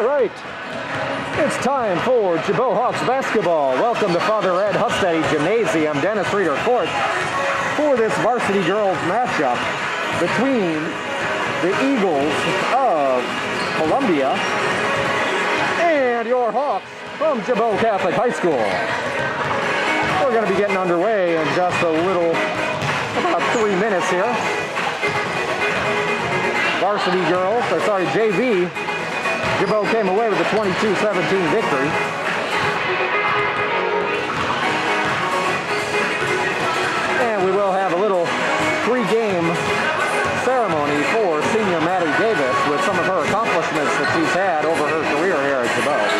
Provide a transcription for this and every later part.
All right, it's time for Gibault Hawks basketball. Welcome to Father Ed Hustedty Gymnasium, Dennis Reeder Court, for this varsity girls matchup between the Eagles of Columbia and your Hawks from Gibault Catholic High School. We're going to be getting underway in just a little, about 3 minutes here. Varsity girls, or sorry, JV, Gibault came away with a 22-17 victory. And we will have a little pre-game ceremony for senior Maddie Davis with some of her accomplishments that she's had over her career here at Gibault.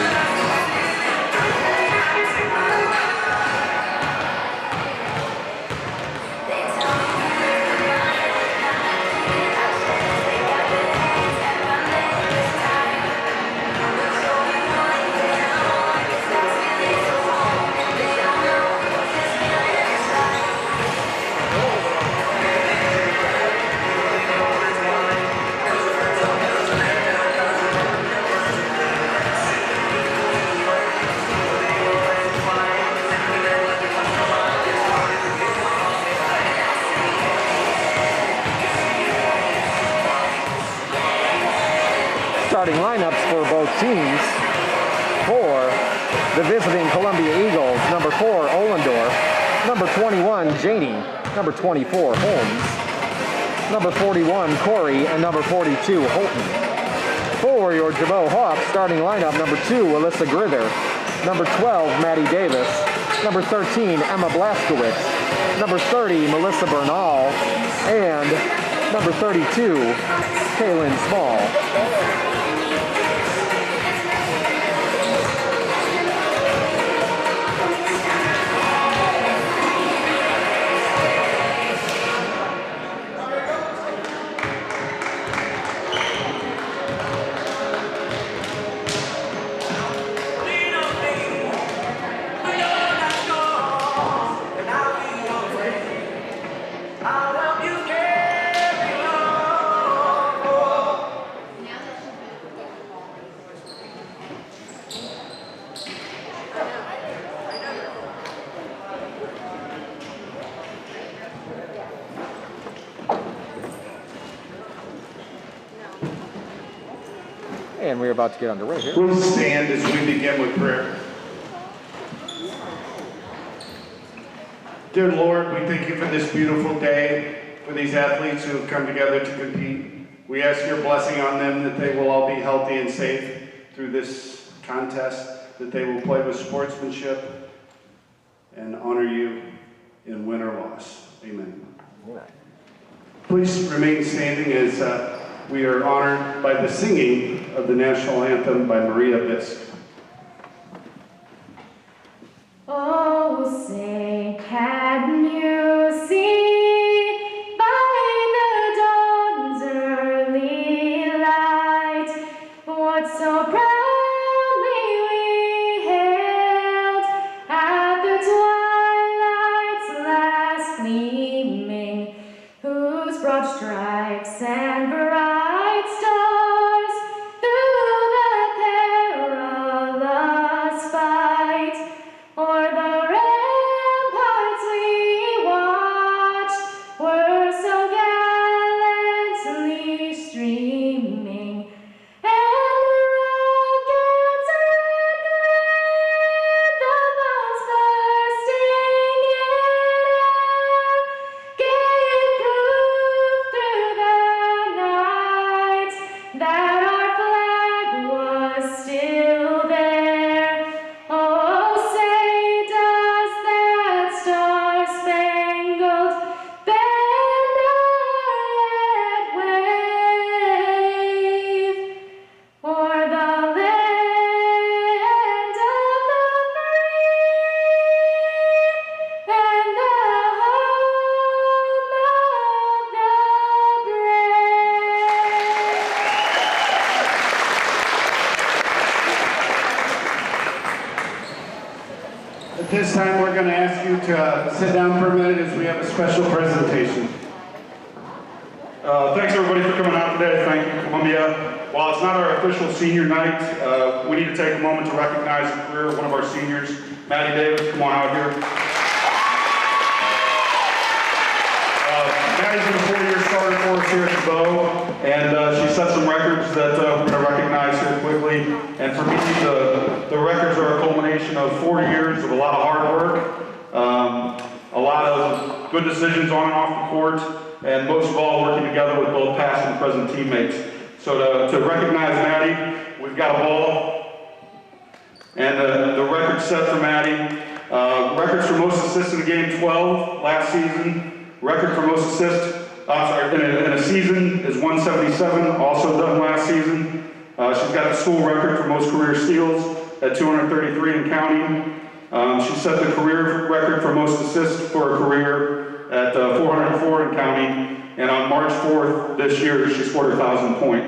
Starting lineups for both teams. For the visiting Columbia Eagles, number 4, Ollendorf, number 21, Janey, number 24, Holmes, number 41, Corey, and number 42, Holton. For your Gibault Hawks, starting lineup, number 2, Alyssa Grither, number 12, Maddie Davis, number 13, Emma Blaskowitz, number 30, Melissa Bernal, and number 32, Kaylin Small. And we're about to get underway here. We'll stand as we begin with prayer. Dear Lord, we thank you for this beautiful day, for these athletes who have come together to compete. We ask your blessing on them, that they will all be healthy and safe through this contest, that they will play with sportsmanship and honor you in win or loss. Amen. Please remain standing as we are honored by the singing of the national anthem by Maria Bisk. Oh, say, can you see by the dawn's early light what so proudly we hailed at the twilight's last gleaming, whose broad stripes and bright stars through the perilous fight o'er the ramparts we watched were so gallantly streaming, and rockets red glare, the bombs bursting in air, gave proof through the night that our flag was still there. Oh, say does that star-spangled banner yet wave o'er the land of the free and the home of the brave? At this time, we're going to ask you to sit down for a minute as we have a special presentation. Thanks everybody for coming out today. Thank you, Columbia. While it's not our official senior night, we need to take a moment to recognize the career of one of our seniors, Maddie Davis. Come on out here. Maddie's been a 4-year starter for us here at Gibault, and she set some records that we're going to recognize here quickly. And for me, the records are a culmination of 4 years of a lot of hard work, a lot of good decisions on and off the court, and most of all, working together with both past and present teammates. So to recognize Maddie, we've got a ball, and the record set for Maddie. Records for most assists in a game, 12 last season. Record for most assists, in a season is 177, also done last season. She's got the school record for most career steals at 233 and counting. She set the career record for most assists for a career at 404 and counting. And on March 4th this year, she scored her 1,000th point.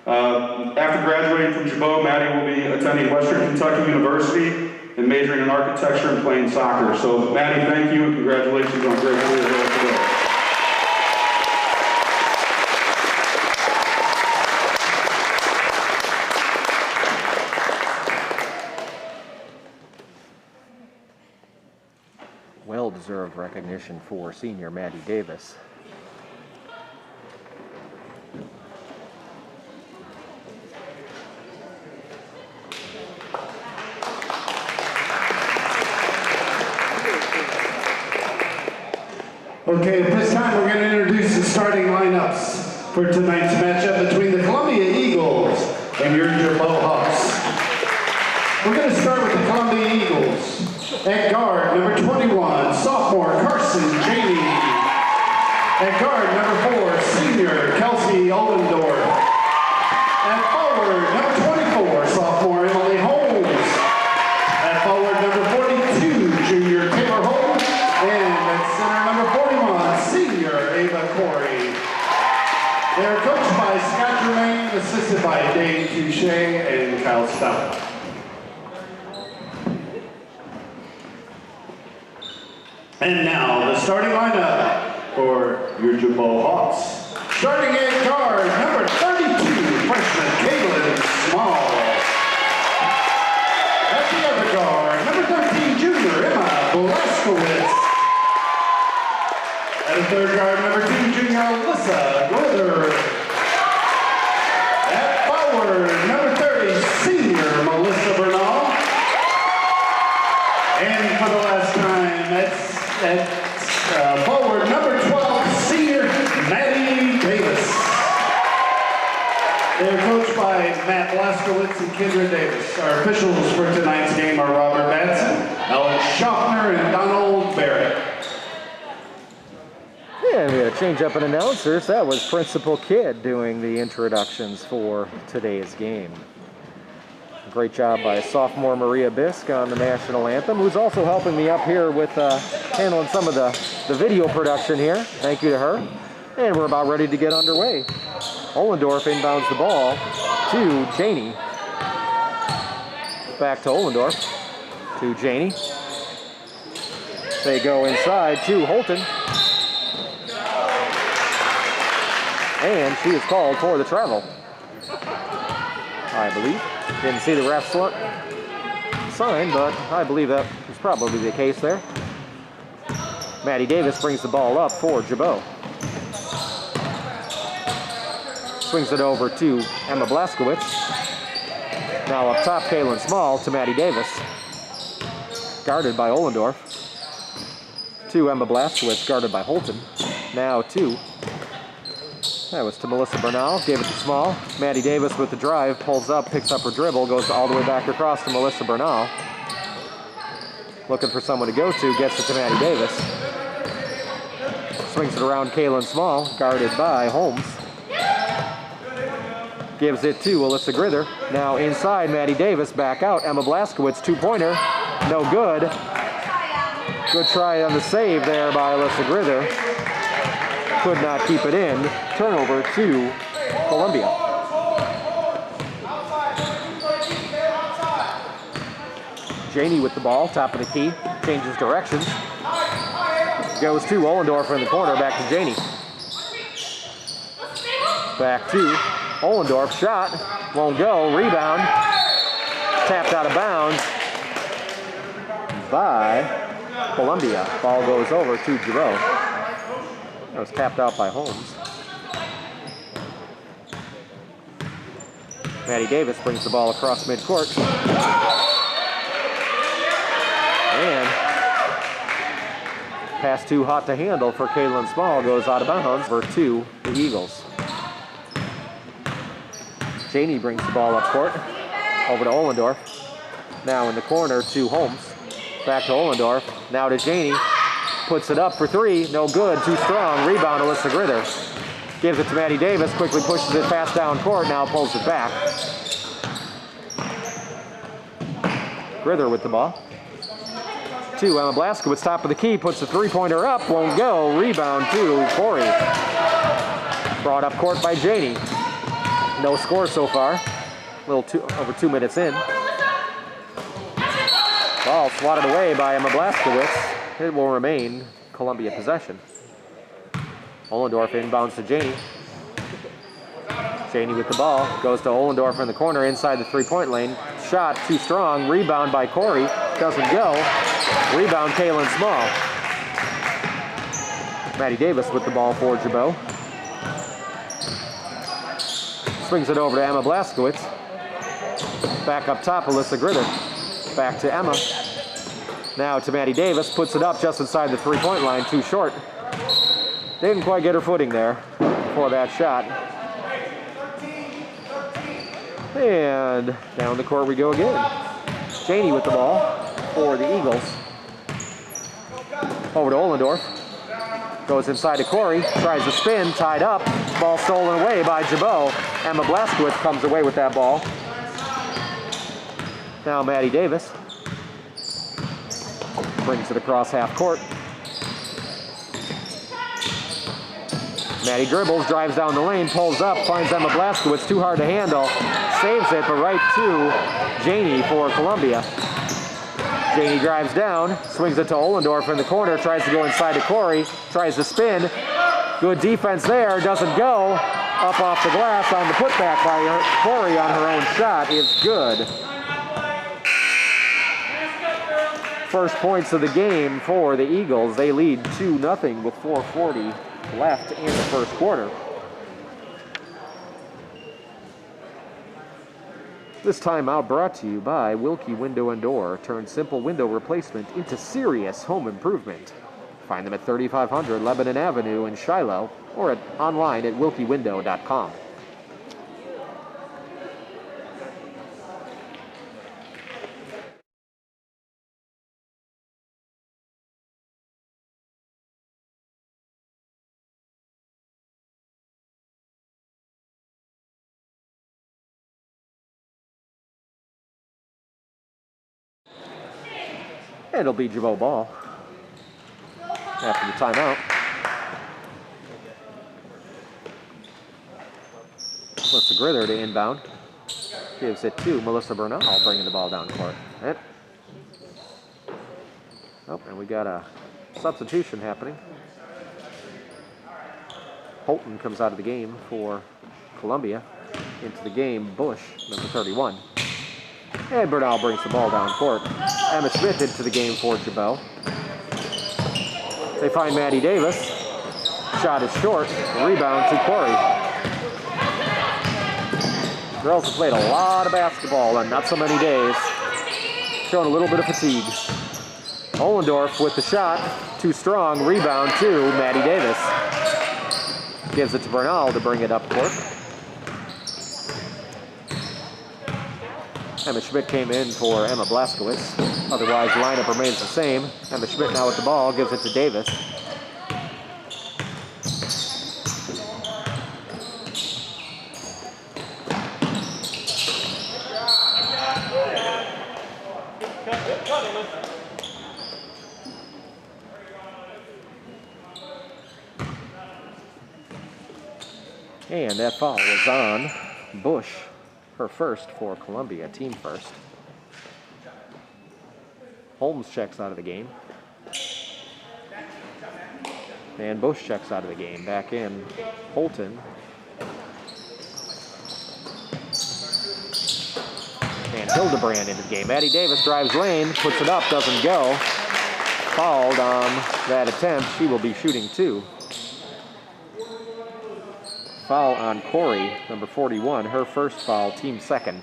After graduating from Gibault, Maddie will be attending Western Kentucky University and majoring in architecture and playing soccer. So Maddie, thank you and congratulations on a great career here today. Well-deserved recognition for senior Maddie Davis. Okay, at this time we're going to introduce the starting lineups for tonight's matchup between the Columbia Eagles and your Gibault Hawks. We're going to start with the Columbia Eagles. At guard, number 21, sophomore Carson Janey. At guard, number 4, senior Kelsey Oldendorf. At forward, number 24, sophomore Emily Holmes. At forward, number 42, junior Taylor Holmes. And at center, number 41, senior Ava Corey. They are coached by Scott Germain, assisted by Dave Touche and Kyle Stout. And now, the starting lineup for your Gibault Hawks. Starting at guard, number 32, freshman Kaylin Small. At the other guard, number 13, junior Emma Blaskowitz. At the third guard, number 2, junior Alyssa Glither. At forward, number 30, senior Melissa Bernal. And for the last time, that's at forward, number 12, senior Maddie Davis. They're coached by Matt Blaskowitz and Kendra Davis. Our officials for tonight's game are Robert Batson, Alex Schaffner, and Donald Barrett. And we had a change up in announcers. That was Principal Kidd doing the introductions for today's game. Great job by sophomore Maria Bisk on the national anthem, who's also helping me up here with handling some of the video production here. Thank you to her. And we're about ready to get underway. Ollendorf inbounds the ball to Janey. Back to Ollendorf, to Janey. They go inside to Holton. And she is called for the travel, I believe. Didn't see the ref sign, but I believe that is probably the case there. Maddie Davis brings the ball up for Gibault. Swings it over to Emma Blaskowitz. Now up top, Kaylin Small to Maddie Davis. Guarded by Ollendorf. To Emma Blaskowitz, guarded by Holton. Now to... That was to Melissa Bernal, gave it to Small. Maddie Davis with the drive, pulls up, picks up her dribble, goes all the way back across to Melissa Bernal. Looking for someone to go to, gets it to Maddie Davis. Swings it around Kaylin Small, guarded by Holmes. Gives it to Alyssa Grither. Now inside, Maddie Davis, back out. Emma Blaskowitz, two-pointer, no good. Good try on the save there by Alyssa Grither. Could not keep it in. Turnover to Columbia. Janey with the ball, top of the key, changes directions. Goes to Ollendorf in the corner, back to Janey. Back to Ollendorf. Shot. Won't go. Rebound. Tapped out of bounds by Columbia. Ball goes over to Gibault. That was tapped out by Holmes. Maddie Davis brings the ball across midcourt. And pass too hot to handle for Kaylin Small, goes out of bounds for two, the Eagles. Janey brings the ball up court, over to Ollendorf. Now in the corner to Holmes. Back to Ollendorf, now to Janey. Puts it up for three, no good, too strong. Rebound, Alyssa Grither. Gives it to Maddie Davis, quickly pushes it fast down court, now pulls it back. Grither with the ball. To Emma Blaskowitz, top of the key, puts the three-pointer up, won't go. Rebound to Corey. Brought up court by Janey. No score so far. Over 2 minutes in. Ball swatted away by Emma Blaskowitz. It will remain Columbia possession. Ollendorf inbounds to Janey. Janey with the ball, goes to Ollendorf in the corner inside the three-point lane. Shot too strong, rebound by Corey, doesn't go. Rebound Kaylin Small. Maddie Davis with the ball for Gibault. Swings it over to Emma Blaskowitz. Back up top, Alyssa Grither. Back to Emma. Now to Maddie Davis, puts it up just inside the three-point line, too short. Didn't quite get her footing there for that shot. And down the court we go again. Janey with the ball for the Eagles. Over to Ollendorf. Goes inside to Corey, tries to spin, tied up. Ball stolen away by Gibault. Emma Blaskowitz comes away with that ball. Now Maddie Davis brings it across half court. Maddie dribbles, drives down the lane, pulls up, finds Emma Blaskowitz, too hard to handle. Saves it, but right to Janey for Columbia. Janey drives down, swings it to Ollendorf in the corner, tries to go inside to Corey, tries to spin. Good defense there, doesn't go. Up off the glass on the putback by Corey on her own shot is good. First points of the game for the Eagles. They lead 2-0 with 4:40 left in the first quarter. This timeout brought to you by Wilkie Window and Door. Turn simple window replacement into serious home improvement. Find them at 3500 Lebanon Avenue in Shiloh or online at wilkiewindow.com. And it'll be Gibault ball after the timeout. Melissa Grither to inbound. Gives it to Melissa Bernal, bringing the ball down court. And we got a substitution happening. Holton comes out of the game for Columbia. Into the game, Bush, number 31. And Bernal brings the ball down court. Emma Smith into the game for Gibault. They find Maddie Davis. Shot is short. Rebound to Corey. Girls have played a lot of basketball and not so many days. Showing a little bit of fatigue. Ollendorf with the shot. Too strong. Rebound to Maddie Davis. Gives it to Bernal to bring it up court. Emma Schmidt came in for Emma Blaskowitz. Otherwise, the lineup remains the same. Emma Schmidt now with the ball, gives it to Davis. And that foul was on Bush. Her first for Columbia, team first. Holmes checks out of the game. And Bush checks out of the game. Back in Holton And Hildebrand into the game. Maddie Davis drives lane, puts it up, doesn't go. Fouled on that attempt. She will be shooting 2. Foul on Corey, number 41. Her first foul, team second.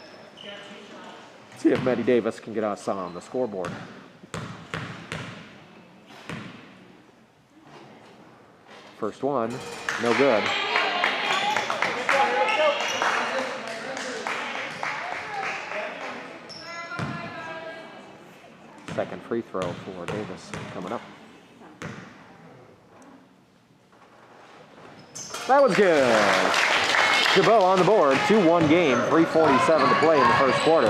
See if Maddie Davis can get us on the scoreboard. First one, no good. Second free throw for Davis coming up. That was good. Gibault on the board, 2-1 game, 3:47 to play in the first quarter.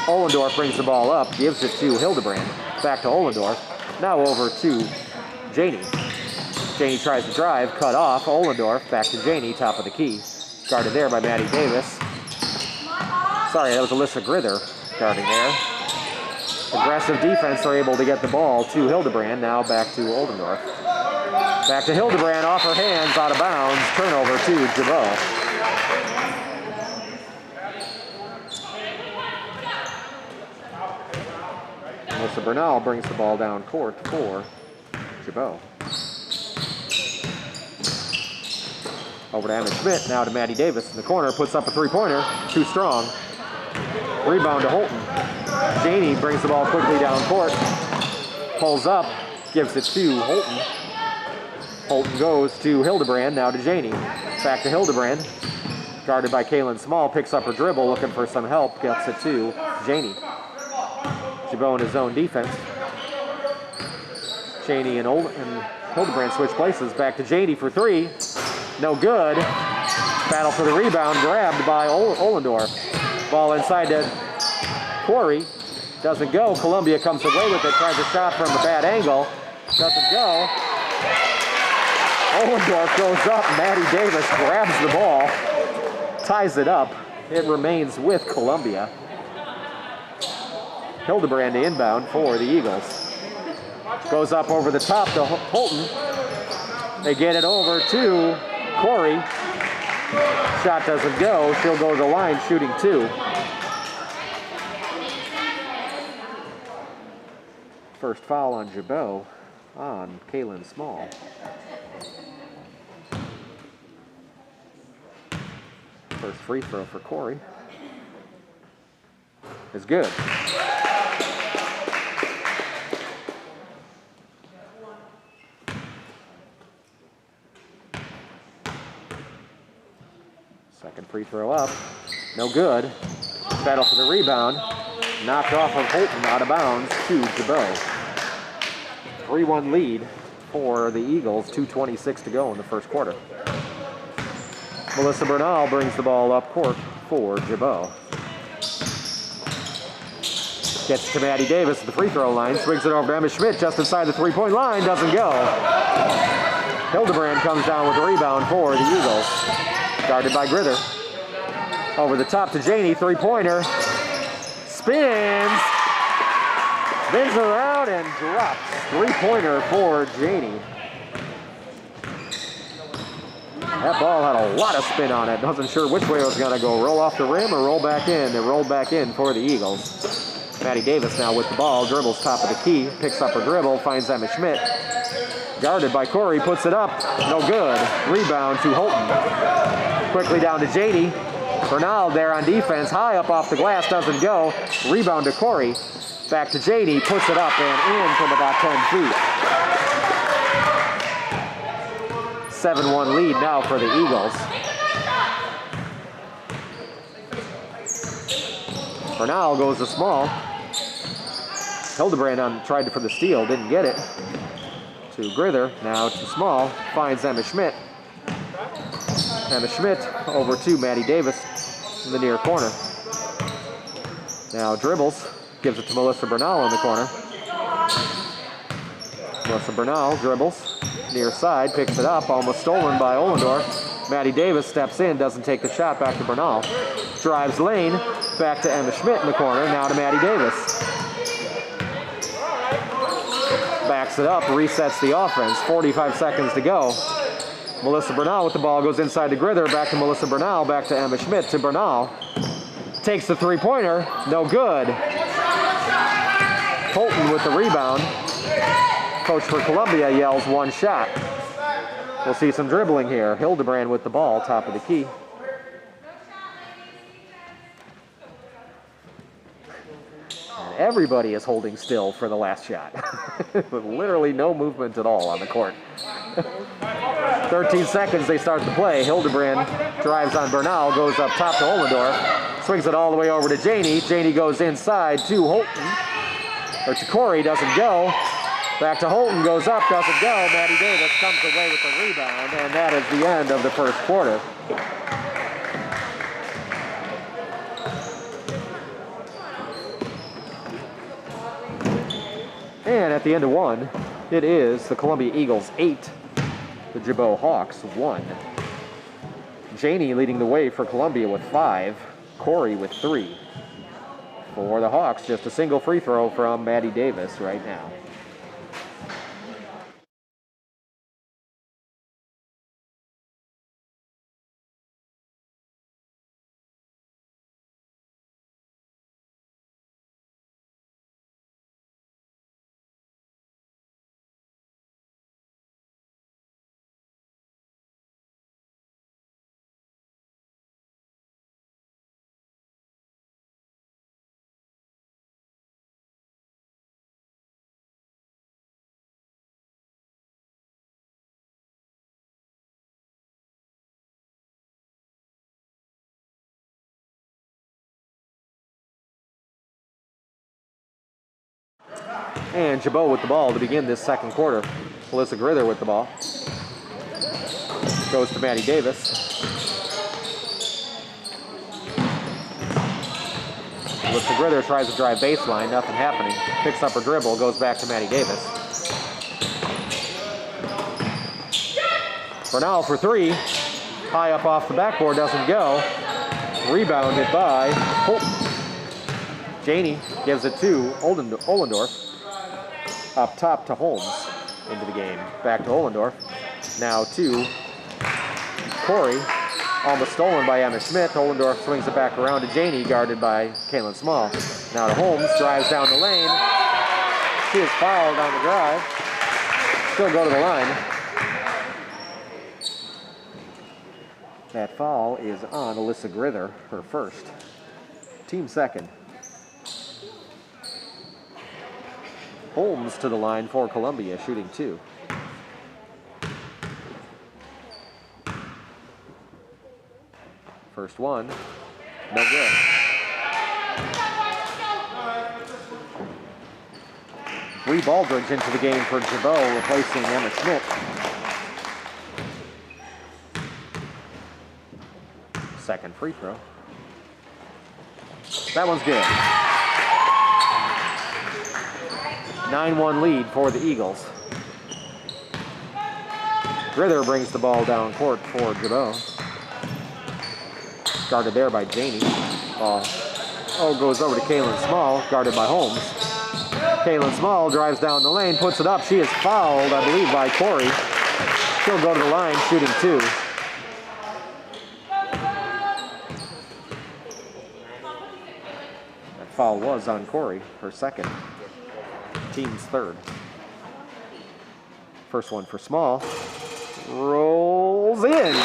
Ollendorf brings the ball up, gives it to Hildebrand. Back to Ollendorf. Now over to Janey. Janey tries to drive, cut off. Ollendorf back to Janey, top of the key. Guarded there by Maddie Davis. Sorry, that was Alyssa Grither guarding there. Aggressive defense, they're able to get the ball to Hildebrand. Now back to Ollendorf. Back to Hildebrand, off her hands, out of bounds. Turnover to Gibault. Melissa Bernal brings the ball down court for Gibault. Over to Emma Schmidt, now to Maddie Davis in the corner, puts up a three-pointer, too strong. Rebound to Holton. Janey brings the ball quickly down court, pulls up, gives it to Holton. Holton goes to Hildebrand, now to Janey. Back to Hildebrand, guarded by Kaylin Small, picks up her dribble, looking for some help, gets it to Janey. Gibault in his own defense. Janey and Hildebrand switch places, back to Janey for 3. No good. Battle for the rebound, grabbed by Ollendorf. Ball inside to Corey. Doesn't go. Columbia comes away with it. Tries a shot from a bad angle. Doesn't go. Ollendorf goes up. Maddie Davis grabs the ball. Ties it up. It remains with Columbia. Hildebrand to inbound for the Eagles. Goes up over the top to Holton. They get it over to Corey. Shot doesn't go. She'll go to the line shooting 2. First foul on Gibault on Kaylin Small. First free throw for Corey is good. Second free throw up, no good. Battle for the rebound, knocked off of Holton, out of bounds to Gibault. 3-1 lead for the Eagles, 2:26 to go in the first quarter. Melissa Bernal brings the ball up court for Gibault. Gets to Maddie Davis at the free throw line, swings it over to Emma Schmidt just inside the three-point line, doesn't go. Hildebrand comes down with the rebound for the Eagles. Guarded by Grither. Over the top to Janey, three-pointer. Spins. Spins around and drops. Three-pointer for Janey. That ball had a lot of spin on it. Wasn't sure which way it was going to go. Roll off the rim or roll back in. It rolled back in for the Eagles. Maddie Davis now with the ball. Dribbles top of the key. Picks up her dribble. Finds Emma Schmidt. Guarded by Corey. Puts it up. No good. Rebound to Holton. Quickly down to Janey. Bernal there on defense. High up off the glass. Doesn't go. Rebound to Corey. Back to Janey. Puts it up and in from about 10 feet. 7-1 lead now for the Eagles. Bernal goes to Small. Hildebrand tried for the steal, didn't get it. To Grither, now to Small, finds Emma Schmidt. Emma Schmidt over to Maddie Davis in the near corner. Now dribbles, gives it to Melissa Bernal in the corner. Melissa Bernal dribbles, near side, picks it up, almost stolen by Ollendorf. Maddie Davis steps in, doesn't take the shot, back to Bernal. Drives lane, back to Emma Schmidt in the corner, now to Maddie Davis. Backs it up, resets the offense, 45 seconds to go. Melissa Bernal with the ball, goes inside to Grither, back to Melissa Bernal, back to Emma Schmidt, to Bernal. Takes the three-pointer, no good. Holton with the rebound. Coach for Columbia yells one shot. We'll see some dribbling here. Hildebrand with the ball, top of the key. And everybody is holding still for the last shot. With literally no movement at all on the court. 13 seconds, they start the play. Hildebrand drives on Bernal, goes up top to Ollendorf, swings it all the way over to Janey. Janey goes inside to Holton, or to Corey, doesn't go. Back to Holton, goes up, doesn't go. Maddie Davis comes away with the rebound, and that is the end of the first quarter. And at the end of one, it is the Columbia Eagles 8, the Gibault Hawks 1. Janey leading the way for Columbia with 5, Corey with 3. For the Hawks, just a single free throw from Maddie Davis right now. And Gibault with the ball to begin this second quarter. Alyssa Grither with the ball. Goes to Maddie Davis. Alyssa Grither tries to drive baseline, nothing happening. Picks up her dribble, goes back to Maddie Davis. Bernal for 3. High up off the backboard, doesn't go. Rebounded by Holton. Janey gives it to Ollendorf. Up top to Holmes into the game. Back to Ollendorf. Now to Corey. Almost stolen by Emma Schmidt. Ollendorf swings it back around to Janey, guarded by Kaylin Small. Now to Holmes, drives down the lane. She is fouled on the drive. Still go to the line. That foul is on Alyssa Grither, her first. Team second. Holmes to the line for Columbia, shooting 2. First one, no good. Bree Baldridge into the game for Gibault, replacing Emma Schmidt. Second free throw. That one's good. 9-1 lead for the Eagles. Grither brings the ball down court for Gibault. Guarded there by Janey. Goes over to Kaylin Small, guarded by Holmes. Kaylin Small drives down the lane, puts it up. She is fouled, I believe, by Corey. She'll go to the line, shooting 2. That foul was on Corey, her second. Team's third. First one for Small. Rolls in.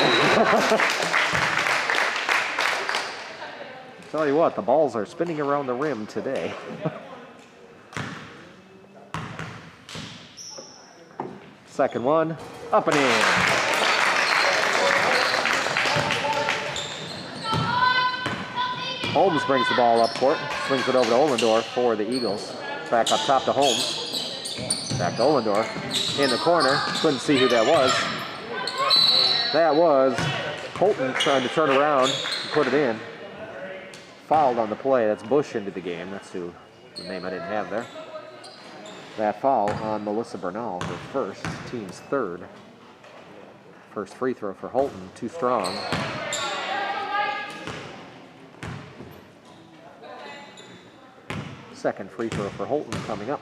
Tell you what, the balls are spinning around the rim today. Second one, up and in. Holmes brings the ball up court, swings it over to Ollendorf for the Eagles. Back up top to Holmes. Back to Ollendorf. In the corner. Couldn't see who that was. That was Holton trying to turn around and put it in. Fouled on the play. That's Bush into the game. That's the name I didn't have there. That foul on Melissa Bernal, her first, team's third. First free throw for Holton. Too strong. Second free throw for Holton coming up.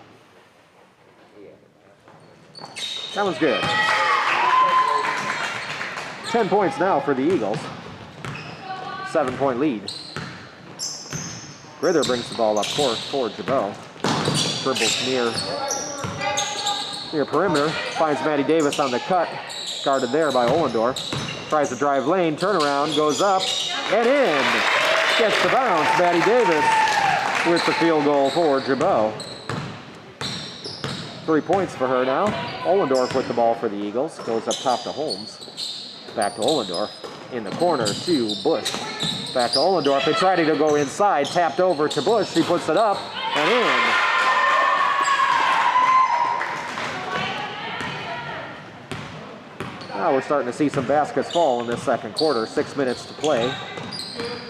That one's good. 10 points now for the Eagles. 7-point lead. Grither brings the ball up court for Gibault. Dribbles near perimeter. Finds Maddie Davis on the cut. Guarded there by Ollendorf. Tries to drive lane. Turnaround. Goes up and in. Gets the bounce. Maddie Davis with the field goal for Gibault. 3 points for her now. Ollendorf with the ball for the Eagles. Goes up top to Holmes. Back to Ollendorf. In the corner to Bush. Back to Ollendorf. They tried to go inside. Tapped over to Bush. She puts it up and in. Now we're starting to see some baskets fall in this second quarter. 6 minutes to play.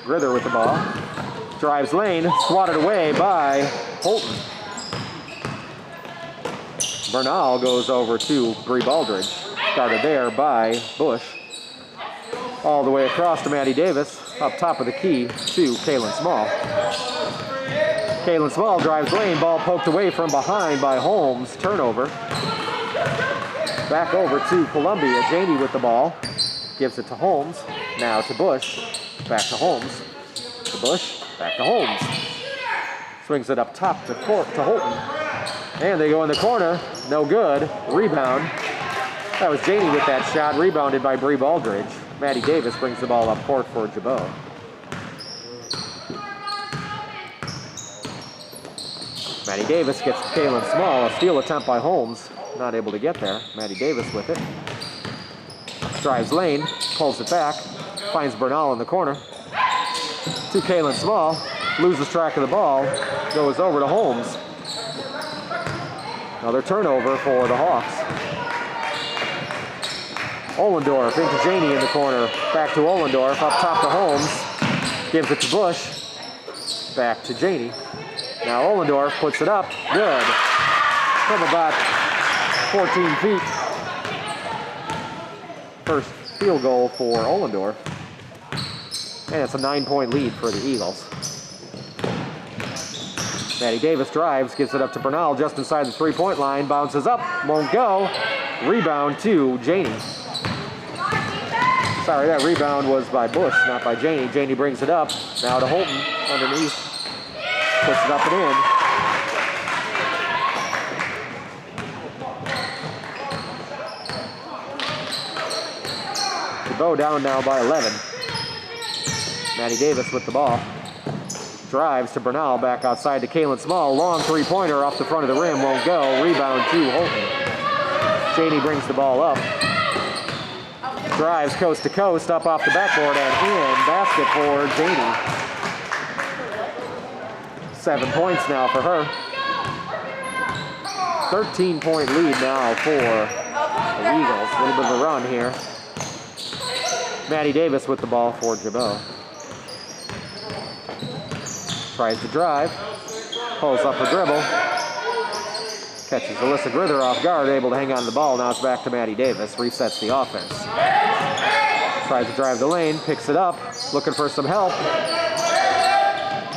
Grither with the ball. Drives lane. Swatted away by Holton. Bernal goes over to Bree Baldridge. Guarded there by Bush. All the way across to Maddie Davis. Up top of the key to Kaylin Small. Kaylin Small drives lane. Ball poked away from behind by Holmes. Turnover. Back over to Columbia. Janey with the ball. Gives it to Holmes. Now to Bush. Back to Holmes. To Bush. Back to Holmes. Swings it up top to Holton. And they go in the corner. No good. Rebound. That was Janey with that shot. Rebounded by Bree Baldridge. Maddie Davis brings the ball up court for Gibault. Maddie Davis gets Kaylin Small. A steal attempt by Holmes. Not able to get there. Maddie Davis with it. Drives lane. Pulls it back. Finds Bernal in the corner. To Kaylin Small. Loses track of the ball. Goes over to Holmes. Another turnover for the Hawks. Ollendorf into Janey in the corner. Back to Ollendorf. Up top to Holmes. Gives it to Bush. Back to Janey. Now Ollendorf puts it up. Good. From about 14 feet. First field goal for Ollendorf. And it's a 9-point lead for the Eagles. Maddie Davis drives, gives it up to Bernal just inside the three-point line. Bounces up, won't go. Rebound to Janey. Sorry, that rebound was by Bush, not by Janey. Janey brings it up. Now to Holton underneath. Puts it up and in. Gibault down now by 11. Maddie Davis with the ball. Drives to Bernal, back outside to Kaylin Small. Long three-pointer off the front of the rim, won't go. Rebound to Holton. Janey brings the ball up. Drives coast to coast, up off the backboard and in. Basket for Janey. 7 points now for her. 13-point lead now for the Eagles. A little bit of a run here. Maddie Davis with the ball for Gibault. Tries to drive. Pulls up her dribble. Catches Alyssa Grither off guard, able to hang on to the ball. Now it's back to Maddie Davis. Resets the offense. Tries to drive the lane. Picks it up. Looking for some help.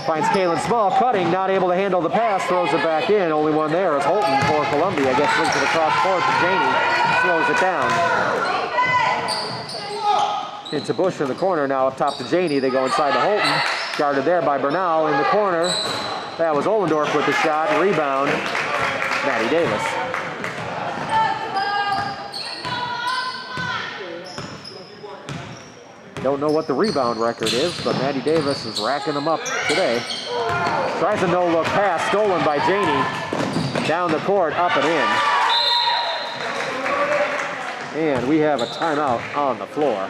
Finds Kaylin Small cutting. Not able to handle the pass. Throws it back in. Only one there is Holton for Columbia. Gets linked to the cross court to Janey. Slows it down. Into Bush in the corner. Now up top to Janey. They go inside to Holton. Guarded there by Bernal in the corner. That was Ollendorf with the shot. Rebound. Maddie Davis. Don't know what the rebound record is, but Maddie Davis is racking them up today. Tries a no-look pass, stolen by Janey. Down the court, up and in. And we have a timeout on the floor.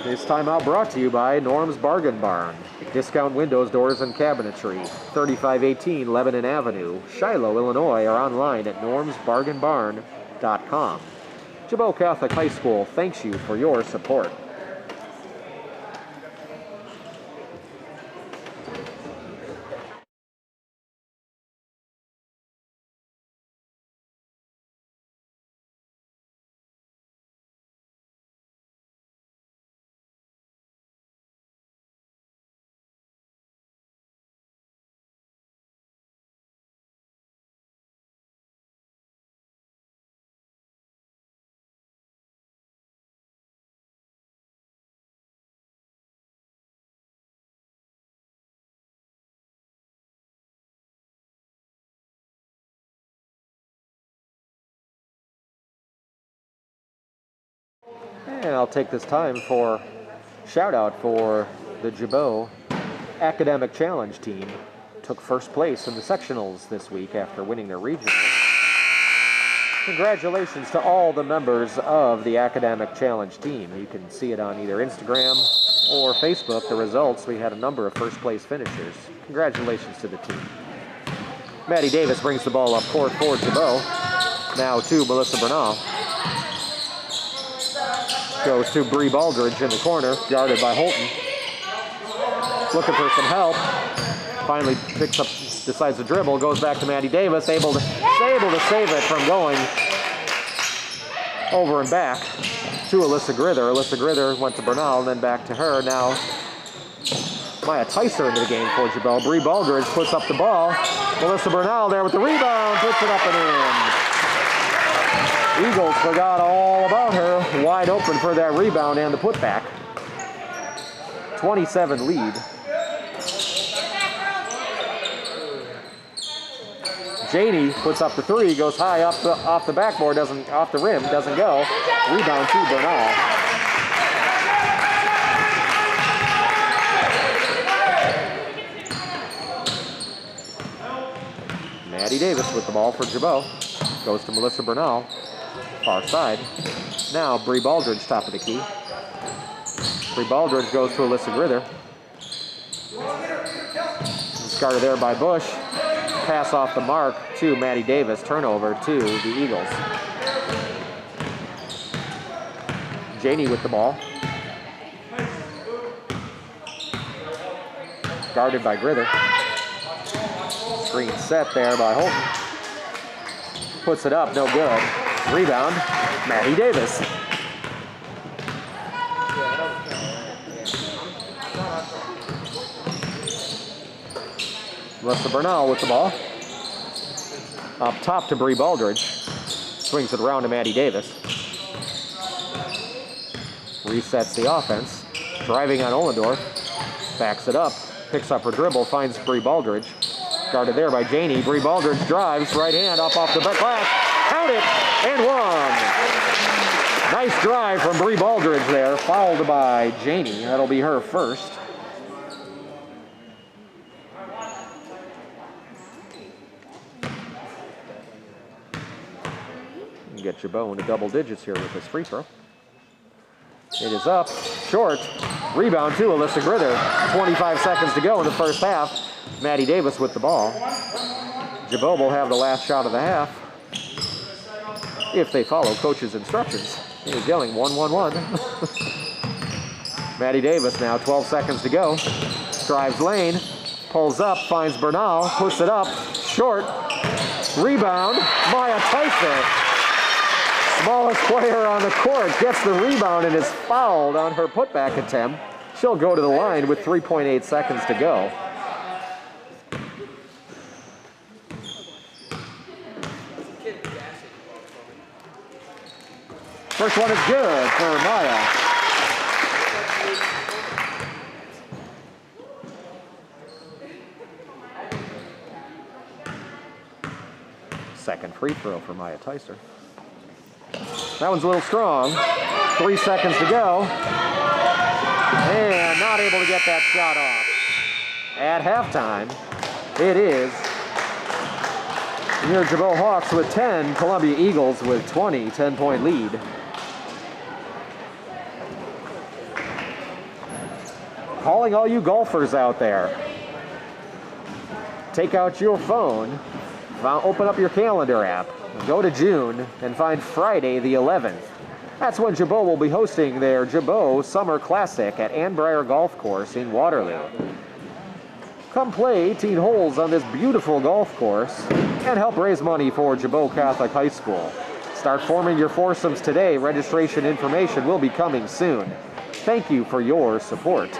This timeout brought to you by Norm's Bargain Barn. Discount windows, doors, and cabinetry. 3518 Lebanon Avenue, Shiloh, Illinois, or online at normsbargainbarn.com. Gibault Catholic High School thanks you for your support. And I'll take this time for shout out for the Gibault Academic Challenge team. Took first place in the sectionals this week after winning their regional. Congratulations to all the members of the Academic Challenge team. You can see it on either Instagram or Facebook, the results. We had a number of first place finishers. Congratulations to the team. Maddie Davis brings the ball up court for Gibault. Now to Melissa Bernal. Goes to Bree Baldridge in the corner, guarded by Holton. Looking for some help. Finally picks up, decides to dribble, goes back to Maddie Davis, able to save it from going over and back to Alyssa Grither. Alyssa Grither went to Bernal and then back to her. Now Maya Tyser into the game for Gibault. Bree Baldridge puts up the ball. Melissa Bernal there with the rebound, puts it up and in. Eagles forgot all about her. Wide open for that rebound and the putback. 27 lead. Janie puts up the three, goes high up off the backboard, off the rim, doesn't go. Rebound to Bernal. Maddie Davis with the ball for Gibault. Goes to Melissa Bernal, far side. Now Bree Baldridge, top of the key. Bree Baldridge goes to Alyssa Grither. Started there by Bush. Pass off the mark to Maddie Davis. Turnover to the Eagles. Janie with the ball. Guarded by Grither. Screen set there by Holton. Puts it up, no good. Rebound, Maddie Davis. Melissa Bernal with the ball. Up top to Bree Baldridge. Swings it around to Maddie Davis. Resets the offense. Driving on Ollendorf. Backs it up. Picks up her dribble. Finds Bree Baldridge. Guarded there by Janie. Bree Baldridge drives. Right hand up off the back glass. Count it. And one. Nice drive from Bree Baldridge there. Fouled by Janie. That'll be her first. Get Gibault into double digits here with this free throw. It is up, short, rebound to Alyssa Grither. 25 seconds to go in the first half. Maddie Davis with the ball. Gibault will have the last shot of the half if they follow coach's instructions. He's yelling 1-1-1. Maddie Davis now, 12 seconds to go. Drives lane, pulls up, finds Bernal, puts it up, short, rebound, Maya Tyser. Smallest player on the court gets the rebound and is fouled on her putback attempt. She'll go to the line with 3.8 seconds to go. First one is good for Maya. Second free throw for Maya Tyser. That one's a little strong. 3 seconds to go. And not able to get that shot off. At halftime, it is your Gibault Hawks with 10, Columbia Eagles with 20, 10-point lead. Calling all you golfers out there. Take out your phone, open up your calendar app, go to June and find Friday the 11th. That's when Gibault will be hosting their Gibault Summer Classic at Ann Briar Golf Course in Waterloo. Come play 18 holes on this beautiful golf course and help raise money for Gibault Catholic High School. Start forming your foursomes today. Registration information will be coming soon. Thank you for your support.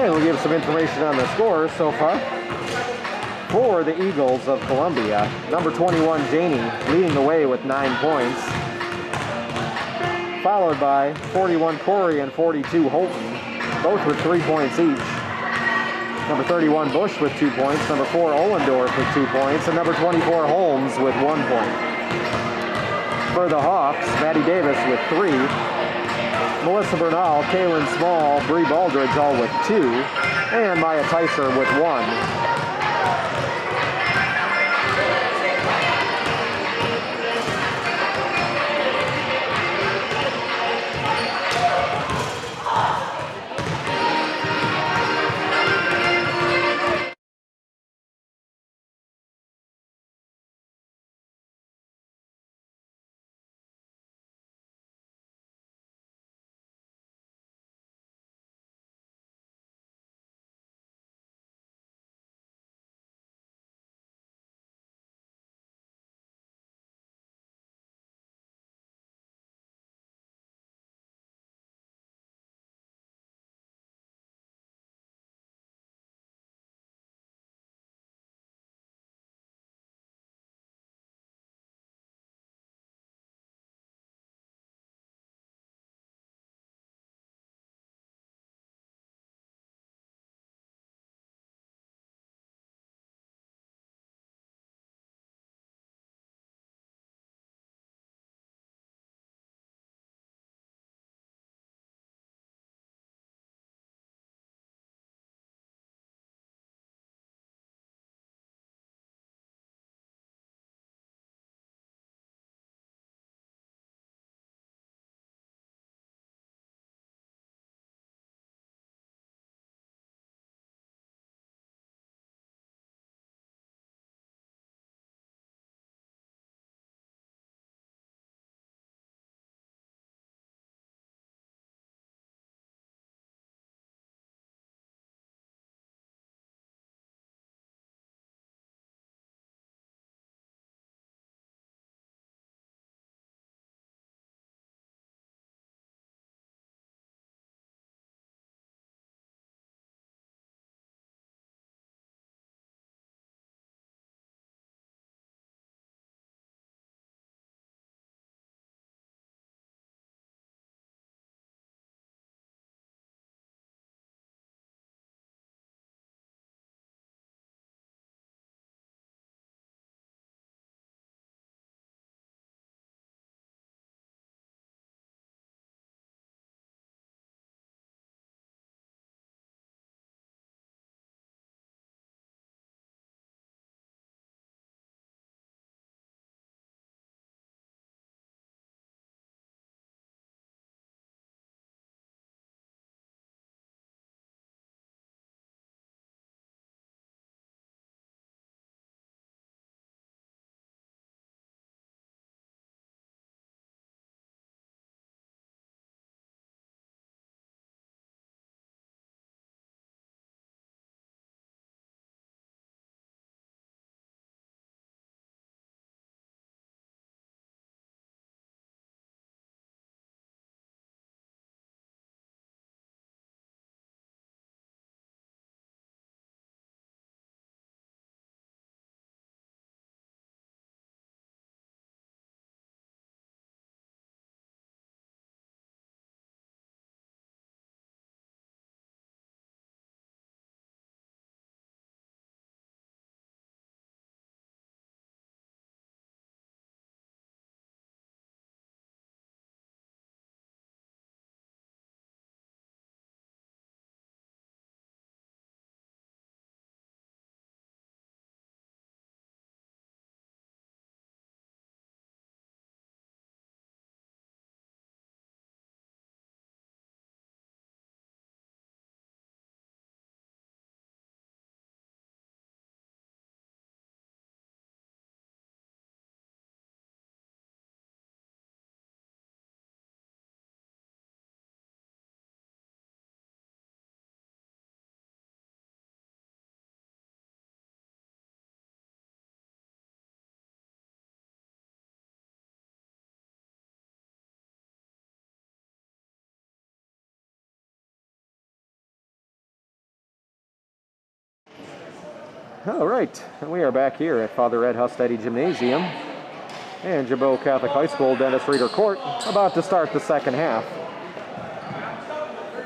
And we'll give some information on the scores so far. For the Eagles of Columbia, number 21, Janie, leading the way with 9 points. Followed by 41, Corey, and 42, Holton, both with 3 points each. Number 31, Bush with 2 points. Number 4, Ollendorf with 2 points. And number 24, Holmes with 1 point. For the Hawks, Maddie Davis with 3. Melissa Bernal, Kaylin Small, Bree Baldridge all with 2. And Maya Tyser with 1. All right, and we are back here at Father Ed Hustedy Gymnasium and Gibault Catholic High School, Dennis Reeder Court, about to start the second half.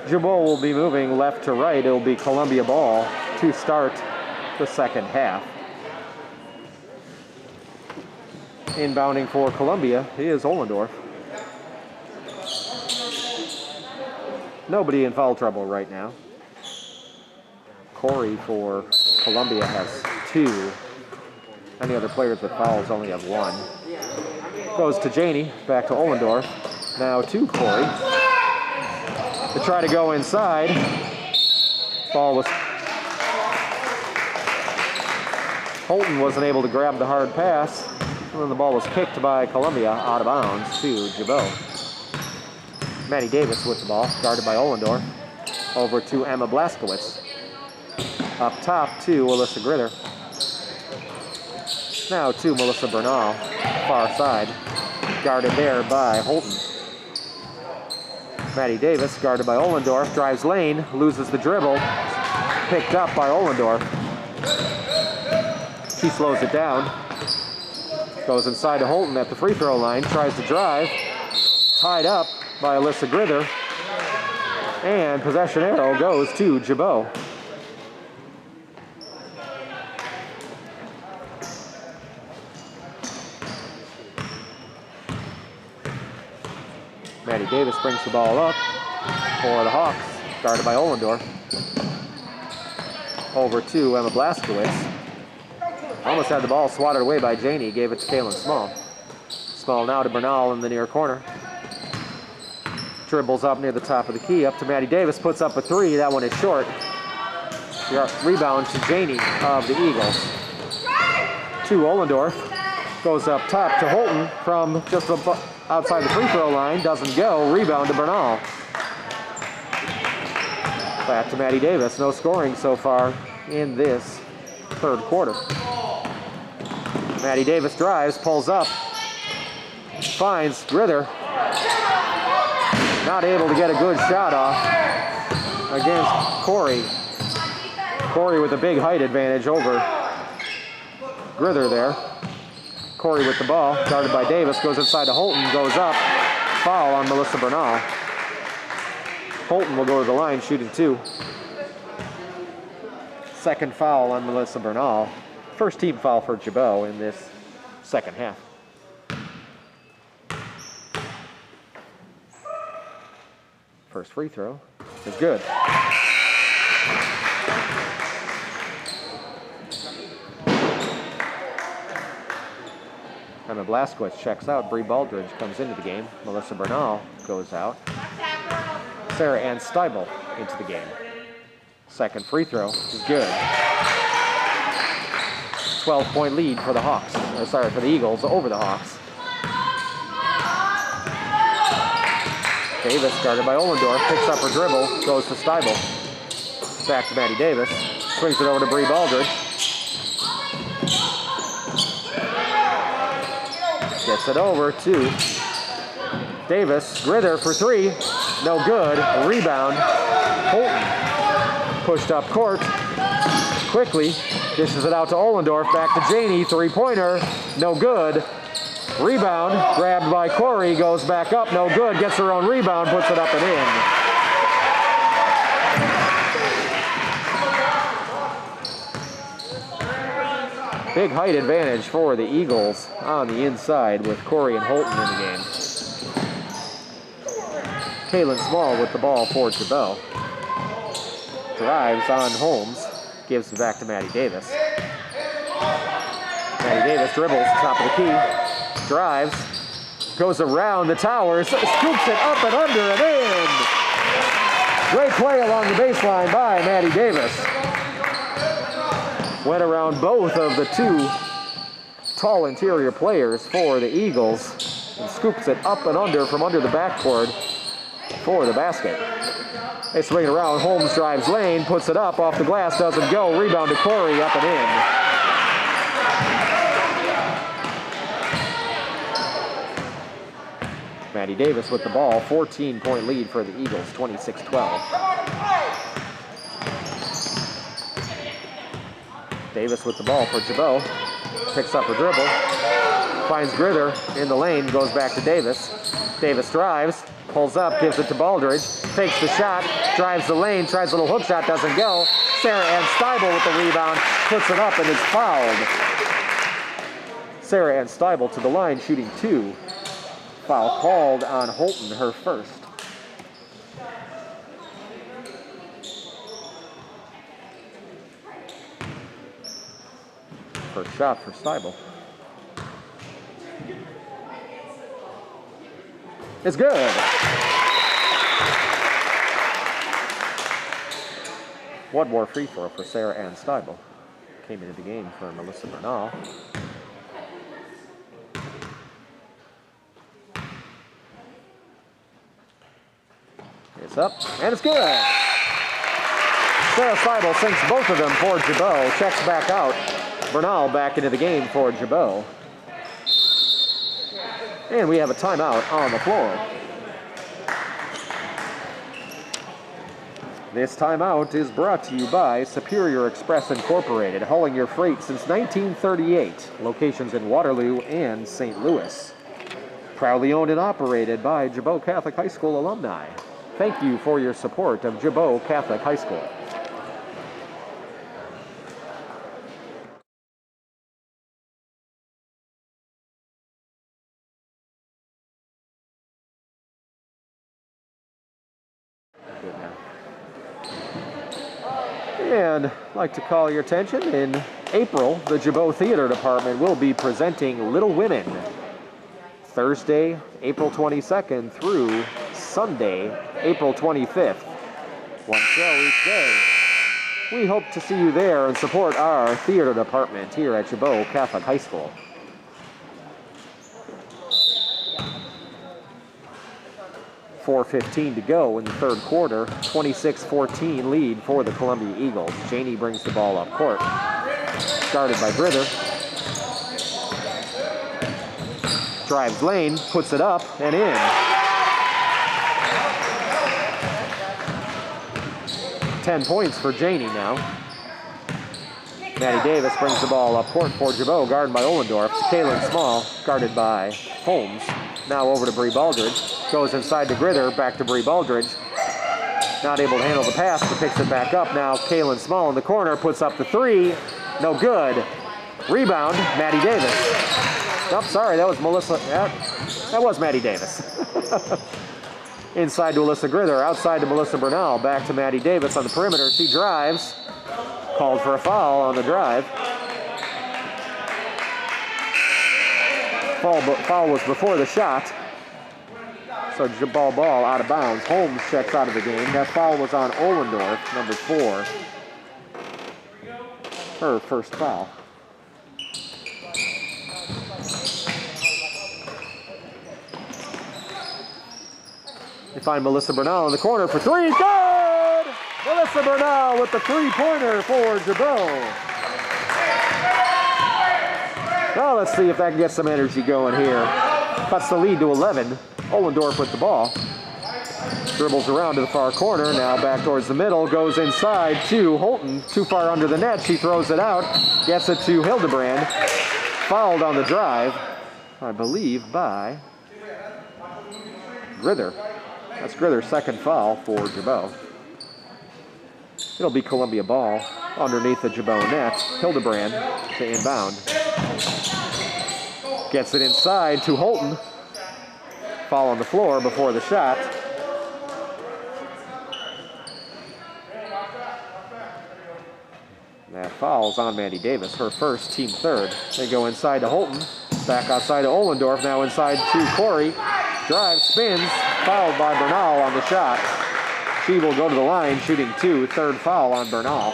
Gibault will be moving left to right. It will be Columbia ball to start the second half. Inbounding for Columbia is Ohlendorf. Nobody in foul trouble right now. Corey for Columbia has 2. Any other players with fouls only have 1. Goes to Janey, back to Ohlendorf. Now to Corey. To try to go inside. Ball was... Holton wasn't able to grab the hard pass. And then the ball was kicked by Columbia out of bounds to Gibault. Maddie Davis with the ball, guarded by Ohlendorf. Over to Emma Blaskowitz. Up top to Alyssa Gritter. Now to Melissa Bernal, far side. Guarded there by Holton. Maddie Davis, guarded by Ohlendorf, drives lane, loses the dribble. Picked up by Ohlendorf. She slows it down. Goes inside to Holton at the free throw line, tries to drive. Tied up by Alyssa Gritter. And possession arrow goes to Gibault. Maddie Davis brings the ball up for the Hawks, guarded by Ohlendorf. Over to Emma Blaskowitz. Almost had the ball swatted away by Janey, gave it to Kaylin Small. Small now to Bernal in the near corner. Dribbles up near the top of the key, up to Maddie Davis, puts up a 3, that one is short. Rebound to Janey of the Eagles. To Ohlendorf, goes up top to Holton from just outside the free throw line, doesn't go, rebound to Bernal. Back to Maddie Davis, no scoring so far in this third quarter. Maddie Davis drives, pulls up, finds Gritter. Not able to get a good shot off against Corey. Corey with a big height advantage over Gritter there. Corey with the ball, guarded by Davis, goes inside to Holton, goes up. Foul on Melissa Bernal. Holton will go to the line, shooting 2. Second foul on Melissa Bernal. First team foul for Gibault in this second half. First free throw is good. Emma Blaskowitz checks out. Bree Baldridge comes into the game. Melissa Bernal goes out. Sarah Ann Steibel into the game. Second free throw is good. 12-point lead for the Hawks. For the Eagles over the Hawks. Davis, guarded by Ohlendorf, picks up her dribble, goes to Steibel. Back to Maddie Davis. Swings it over to Bree Baldridge. Gets it over to Davis. Gritter for 3. No good. Rebound. Holton. Pushed up court. Quickly. Dishes it out to Ohlendorf. Back to Janey. 3-pointer. No good. Rebound. Grabbed by Corey. Goes back up. No good. Gets her own rebound. Puts it up and in. Big height advantage for the Eagles on the inside with Corey and Holton in the game. Kaylin Small with the ball for Gibault. Drives on Holmes. Gives it back to Maddie Davis. Maddie Davis dribbles top of the key. Drives. Goes around the towers. Scoops it up and under and in. Great play along the baseline by Maddie Davis. Went around both of the 2 tall interior players for the Eagles and scoops it up and under from under the backboard for the basket. They swing it around. Holmes drives lane, puts it up off the glass, doesn't go. Rebound to Corey, up and in. Maddie Davis with the ball. 14-point lead for the Eagles, 26-12. Davis with the ball for Gibault. Picks up her dribble. Finds Grither in the lane, goes back to Davis. Davis drives, pulls up, gives it to Baldridge. Takes the shot, drives the lane, tries a little hook shot, doesn't go. Sarah Ann Steibel with the rebound, puts it up and is fouled. Sarah Ann Steibel to the line, shooting 2. Foul called on Holton, her first. First shot for Steibel. It's good. One more free throw for Sarah Ann Steibel. Came into the game for Melissa Bernal. It's up, and it's good. Sarah Steibel sinks both of them for Gibault. Checks back out. Bernal back into the game for Gibault. And we have a timeout on the floor. This timeout is brought to you by Superior Express Incorporated, hauling your freight since 1938. Locations in Waterloo and St. Louis. Proudly owned and operated by Gibault Catholic High School alumni. Thank you for your support of Gibault Catholic High School. And I'd like to call your attention, in April, the Gibault Theater Department will be presenting Little Women. Thursday, April 22nd through Sunday, April 25th. One show each day. We hope to see you there and support our theater department here at Gibault Catholic High School. .4:15 to go in the third quarter. 26-14 lead for the Columbia Eagles. Janey brings the ball up court. Started by Grither. Drives lane, puts it up and in. .10 points for Janey now. Maddie Davis brings the ball up court for Gibault, guarded by Ollendorf. Kaylin Small, guarded by Holmes. Now over to Bree Baldridge. Goes inside to Grither, back to Bree Baldridge. Not able to handle the pass, but picks it back up. Now Kaylin Small in the corner, puts up the 3. No good. Rebound, Maddie Davis. Oh, sorry, that was Melissa. Yeah, that was Maddie Davis. Inside to Alyssa Grither, outside to Melissa Bernal. Back to Maddie Davis on the perimeter. She drives. Called for a foul on the drive. Foul was before the shot. So ball out of bounds. Holmes checks out of the game. That foul was on Ollendorf, number 4. Her first foul. You find Melissa Bernal in the corner for 3. Good! Melissa Bernal with the 3-pointer for Gibault. Well, let's see if that can get some energy going here. Cuts the lead to 11. Ollendorf with the ball. Dribbles around to the far corner. Now back towards the middle. Goes inside to Holton. Too far under the net. She throws it out. Gets it to Hildebrand. Fouled on the drive, I believe, by Grither. That's Grither's second foul for Gibault. It'll be Columbia ball underneath the Gibault net. Hildebrand to inbound. Gets it inside to Holton. Foul on the floor before the shot. That foul's on Maddie Davis, her first, team third. They go inside to Holton. Back outside to Ollendorf, now inside to Corey. Drive, spins, fouled by Bernal on the shot. She will go to the line, shooting 2, third foul on Bernal.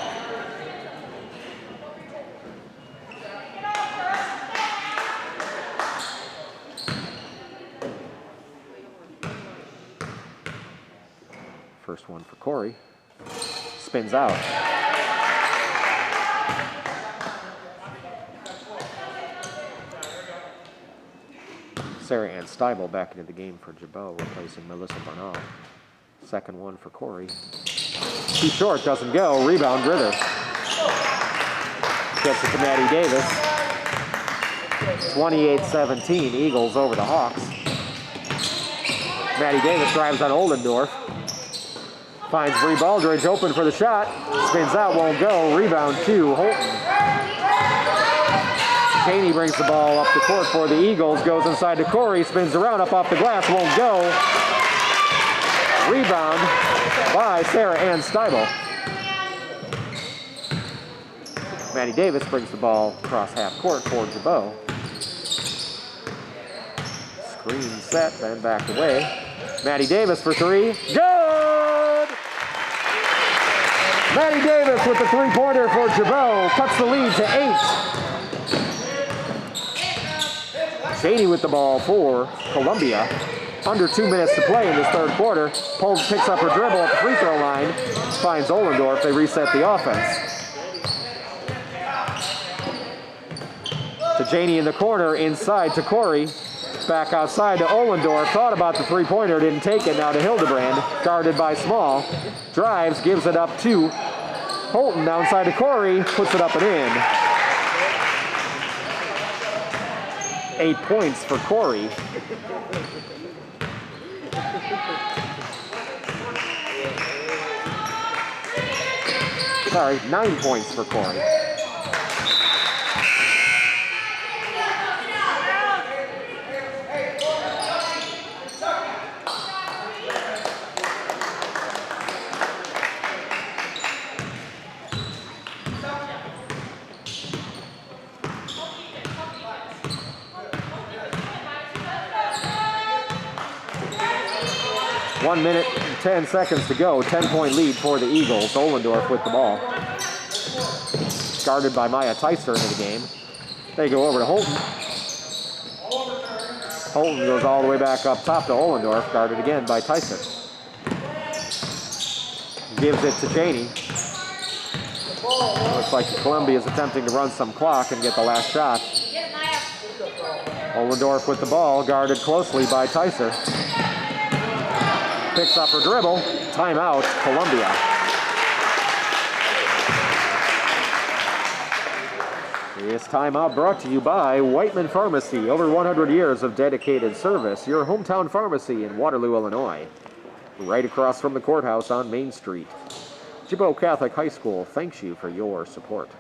First one for Corey. Spins out. Sarah Ann Steibel back into the game for Gibault, replacing Melissa Bernal. Second one for Corey. Too short, doesn't go. Rebound, Grither. gets it to Maddie Davis. 28-17, Eagles over the Hawks. Maddie Davis drives on Oldendorf. Finds Bree Baldridge open for the shot. Spins out, won't go. Rebound to Holton. Cheney brings the ball up the court for the Eagles. Goes inside to Corey. Spins around, up off the glass, won't go. Rebound by Sarah Ann Steibel. Maddie Davis brings the ball across half court for Gibault. Screen set, then backed away. Maddie Davis for three. Good! Maddie Davis with the three-pointer for Gibault. Cuts the lead to 8. Cheney with the ball for Columbia. Under 2 minutes to play in this third quarter. Picks up her dribble at the free throw line. Finds Oldendorf. They reset the offense. To Cheney in the corner, inside to Corey. Back outside to Oldendorf. Thought about the three-pointer, didn't take it. Now to Hildebrand, guarded by Small. Drives, gives it up to Holton. Downside to Corey, puts it up and in. 8 points for Corey. Sorry, 9 points for Corey. One minute and 10 seconds to go. 10-point lead for the Eagles. Oldendorf with the ball. Guarded by Maya Tyser into the game. They go over to Holton. Holton goes all the way back up top to Oldendorf. Guarded again by Tyser. Gives it to Cheney. Looks like Columbia is attempting to run some clock and get the last shot. Oldendorf with the ball. Guarded closely by Tyser. Picks up her dribble. Timeout, Columbia. This timeout brought to you by Whiteman Pharmacy. Over 100 years of dedicated service. Your hometown pharmacy in Waterloo, Illinois. Right across from the courthouse on Main Street. Gibault Catholic High School thanks you for your support.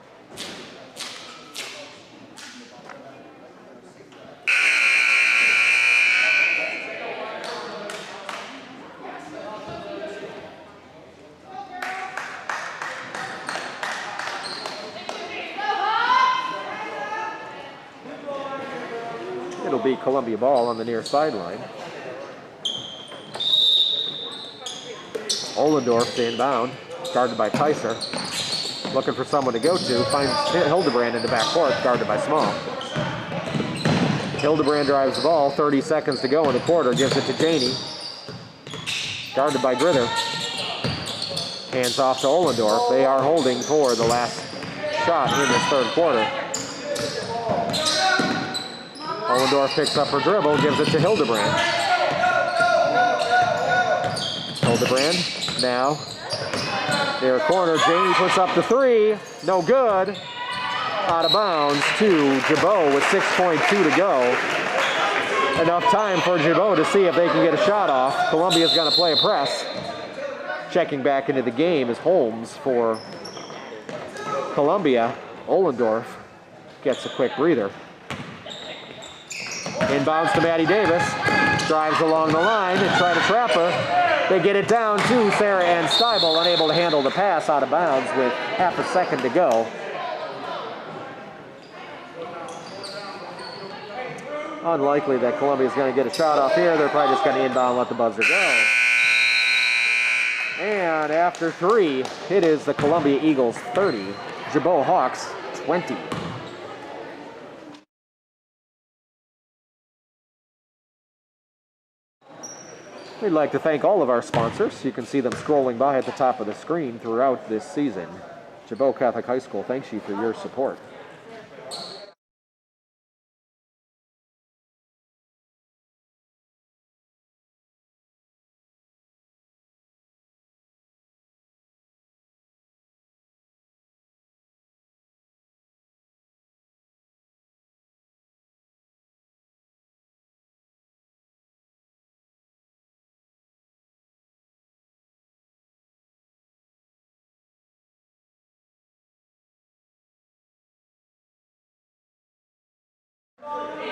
It'll be Columbia ball on the near sideline. Oldendorf to inbound, guarded by Tyser. Looking for someone to go to, finds Hildebrand in the backcourt, guarded by Small. Hildebrand drives the ball, 30 seconds to go in the quarter, gives it to Cheney. Guarded by Grither. Hands off to Oldendorf. They are holding for the last shot in this third quarter. Oldendorf picks up her dribble, gives it to Hildebrand. Hildebrand now near corner. Cheney puts up the three. No good. Out of bounds to Gibault with 6.2 to go. Enough time for Gibault to see if they can get a shot off. Columbia's going to play a press. Checking back into the game is Holmes for Columbia. Oldendorf gets a quick breather. Inbounds to Maddie Davis. Drives along the line and try to trap her. They get it down to Sarah Ann Steibel, unable to handle the pass out of bounds with half a second to go. Unlikely that Columbia's going to get a shot off here. They're probably just going to inbound and let the buzzer go. And after three, it is the Columbia Eagles 30, Gibault Hawks 20. We'd like to thank all of our sponsors. You can see them scrolling by at the top of the screen throughout this season. Gibault Catholic High School thanks you for your support.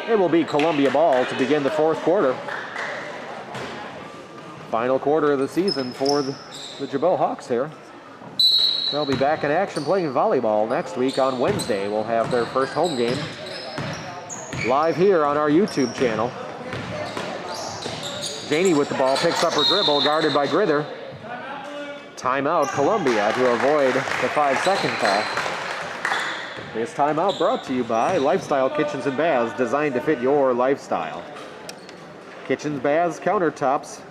It will be Columbia ball to begin the fourth quarter. Final quarter of the season for the Gibault Hawks here. They'll be back in action playing volleyball next week on Wednesday. We'll have their first home game live here on our YouTube channel. Janie with the ball, picks up her dribble, guarded by Grither. Timeout Columbia to avoid the 5-second call. This timeout brought to you by Lifestyle Kitchens and Baths, designed to fit your lifestyle. Kitchens, baths, countertops,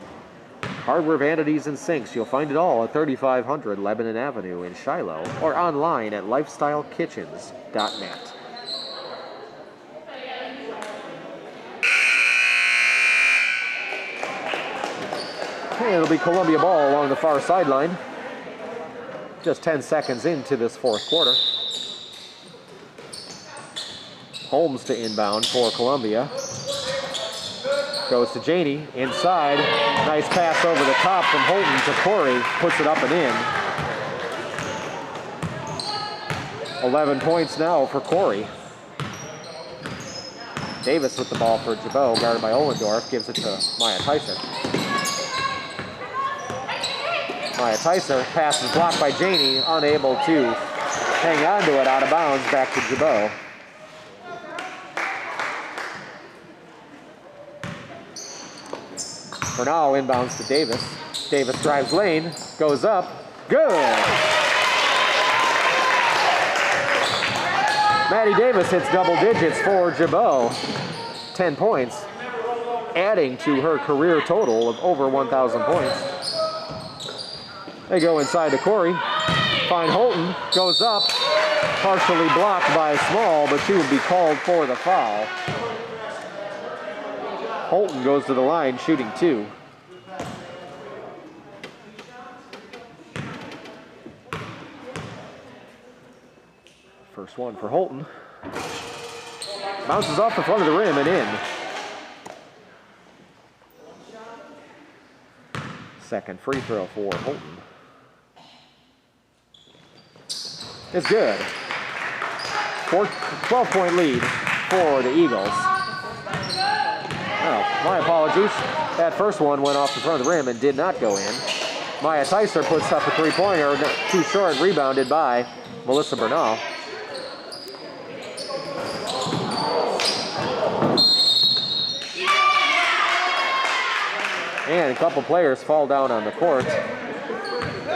hardware, vanities, and sinks. You'll find it all at 3500 Lebanon Avenue in Shiloh or online at lifestylekitchens.net. Okay, it'll be Columbia ball along the far sideline. Just 10 seconds into this fourth quarter. Holmes to inbound for Columbia. Goes to Janie, inside. Nice pass over the top from Holton to Corey. Puts it up and in. 11 points now for Corey. Davis with the ball for Gibault, guarded by Ohlendorf. Gives it to Maya Tyser. Maya Tyser, pass is blocked by Janie. Unable to hang on to it, out of bounds, back to Gibault. For now, inbounds to Davis. Davis drives lane, goes up, good! Maddie Davis hits double digits for Gibault. 10 points, adding to her career total of over 1,000 points. They go inside to Corey. Find Holton, goes up, partially blocked by Small, but she would be called for the foul. Holton goes to the line, shooting 2. First one for Holton. Bounces off the front of the rim and in. Second free throw for Holton. It's good. 12-point lead for the Eagles. Oh, my apologies. That first one went off the front of the rim and did not go in. Maya Tyser puts up a three-pointer, too short, rebounded by Melissa Bernal. And a couple players fall down on the court.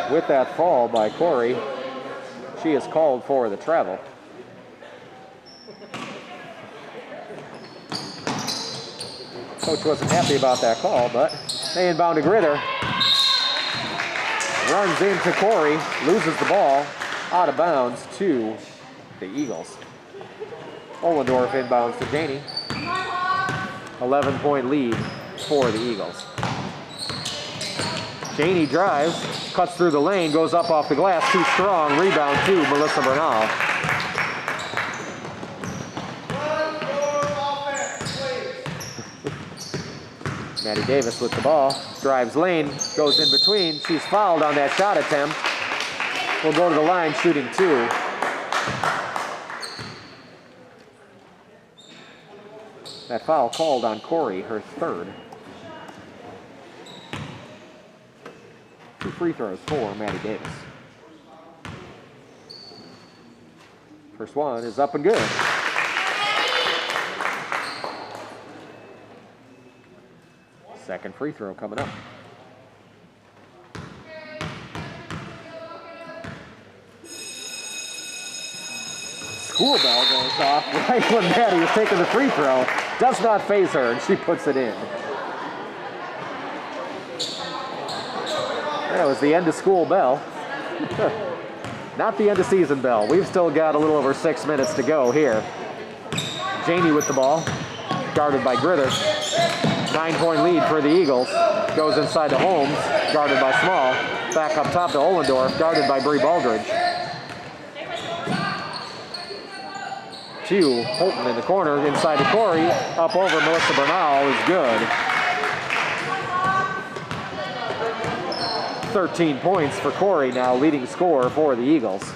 With that fall by Corey, she is called for the travel. Coach wasn't happy about that call, but they inbound to Grither. Runs into Corey, loses the ball, out of bounds to the Eagles. Ohlendorf inbounds to Janie. 11-point lead for the Eagles. Janie drives, cuts through the lane, goes up off the glass, too strong, rebound to Melissa Bernal. Maddie Davis with the ball, drives lane, goes in between. She's fouled on that shot attempt. Will go to the line shooting 2. That foul called on Corey, her third. 2 free throws for Maddie Davis. First one is up and good. Second free throw coming up. School bell goes off right when Maddie is taking the free throw. Does not faze her, and she puts it in. That was the end of school bell. Not the end of season bell. We've still got a little over 6 minutes to go here. Janie with the ball, guarded by Grither. 9-point lead for the Eagles. Goes inside to Holmes, guarded by Small. Back up top to Ohlendorf, guarded by Bree Baldridge. 2, Holton in the corner, inside to Corey. Up over Melissa Bernal is good. 13 points for Corey, now leading scorer for the Eagles.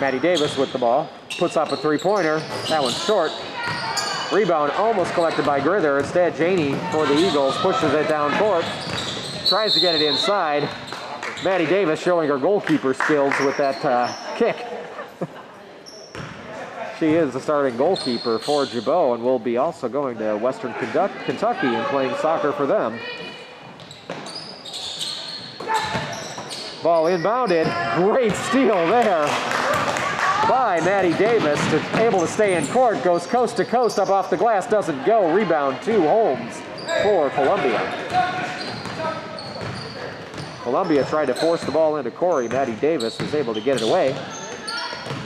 Maddie Davis with the ball. puts up a three-pointer. That one's short. Rebound almost collected by Grither. Instead, Janey for the Eagles pushes it down court. Tries to get it inside. Maddie Davis showing her goalkeeper skills with that kick. She is the starting goalkeeper for Gibault and will be also going to Western Kentucky and playing soccer for them. Ball inbounded. Great steal there by Maddie Davis, able to stay in court, goes coast to coast up off the glass, doesn't go. Rebound to Holmes for Columbia. Columbia tried to force the ball into Corey. Maddie Davis was able to get it away.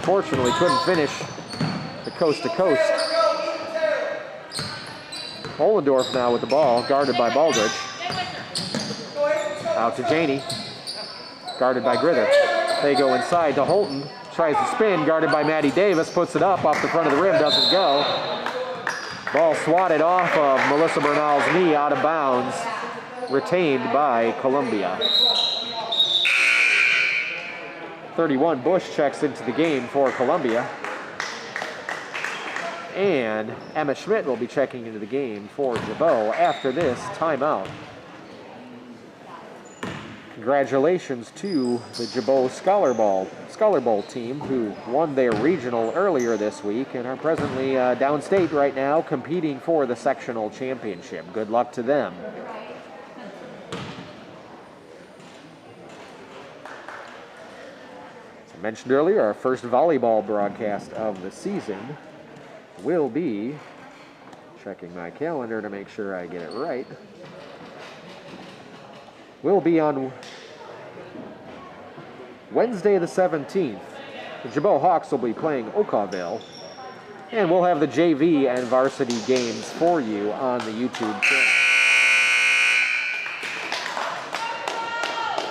Fortunately, couldn't finish the coast to coast. Ollendorf now with the ball, guarded by Baldridge. Out to Janey, guarded by Grither. They go inside to Holton. Tries to spin, guarded by Maddie Davis, puts it up off the front of the rim, doesn't go. Ball swatted off of Melissa Bernal's knee, out of bounds, retained by Columbia. 31 Bush checks into the game for Columbia. And Emma Schmidt will be checking into the game for Gibault after this timeout. Congratulations to the Gibault Scholar Bowl team, who won their regional earlier this week and are presently downstate right now competing for the sectional championship. Good luck to them. As I mentioned earlier, our first volleyball broadcast of the season will be, checking my calendar to make sure I get it right, will be on Wednesday the 17th. The Gibault Hawks will be playing Okawville, and we'll have the JV and varsity games for you on the YouTube channel.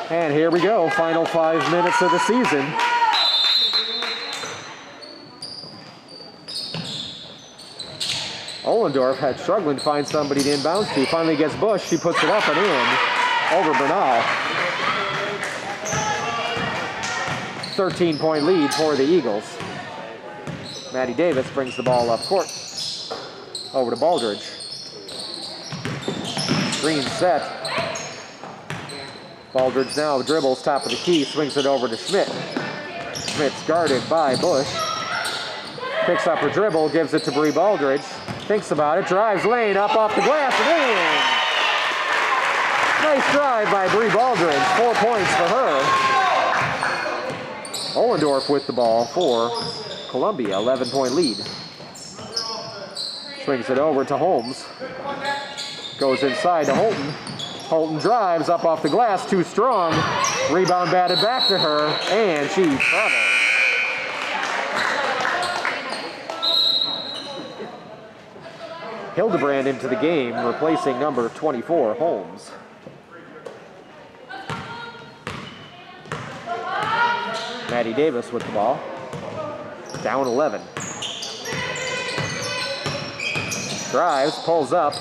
And here we go, final 5 minutes of the season. Ollendorf had struggling to find somebody to inbounds to. Finally gets Bush, she puts it up and in over Bernal. 13-point lead for the Eagles. Maddie Davis brings the ball up court. Over to Baldridge. Screen set. Baldridge now dribbles top of the key, swings it over to Schmidt. Schmidt's guarded by Bush. Picks up her dribble, gives it to Bree Baldridge. Thinks about it, drives lane, up off the glass, and in! Nice drive by Bree Baldridge, 4 points for her. Ollendorf with the ball for Columbia, 11-point lead. Swings it over to Holmes. Goes inside to Holton. Holton drives up off the glass, too strong. Rebound batted back to her, and she travels. Hildebrand into the game, replacing number 24, Holmes. Maddie Davis with the ball. Down 11. Drives, pulls up,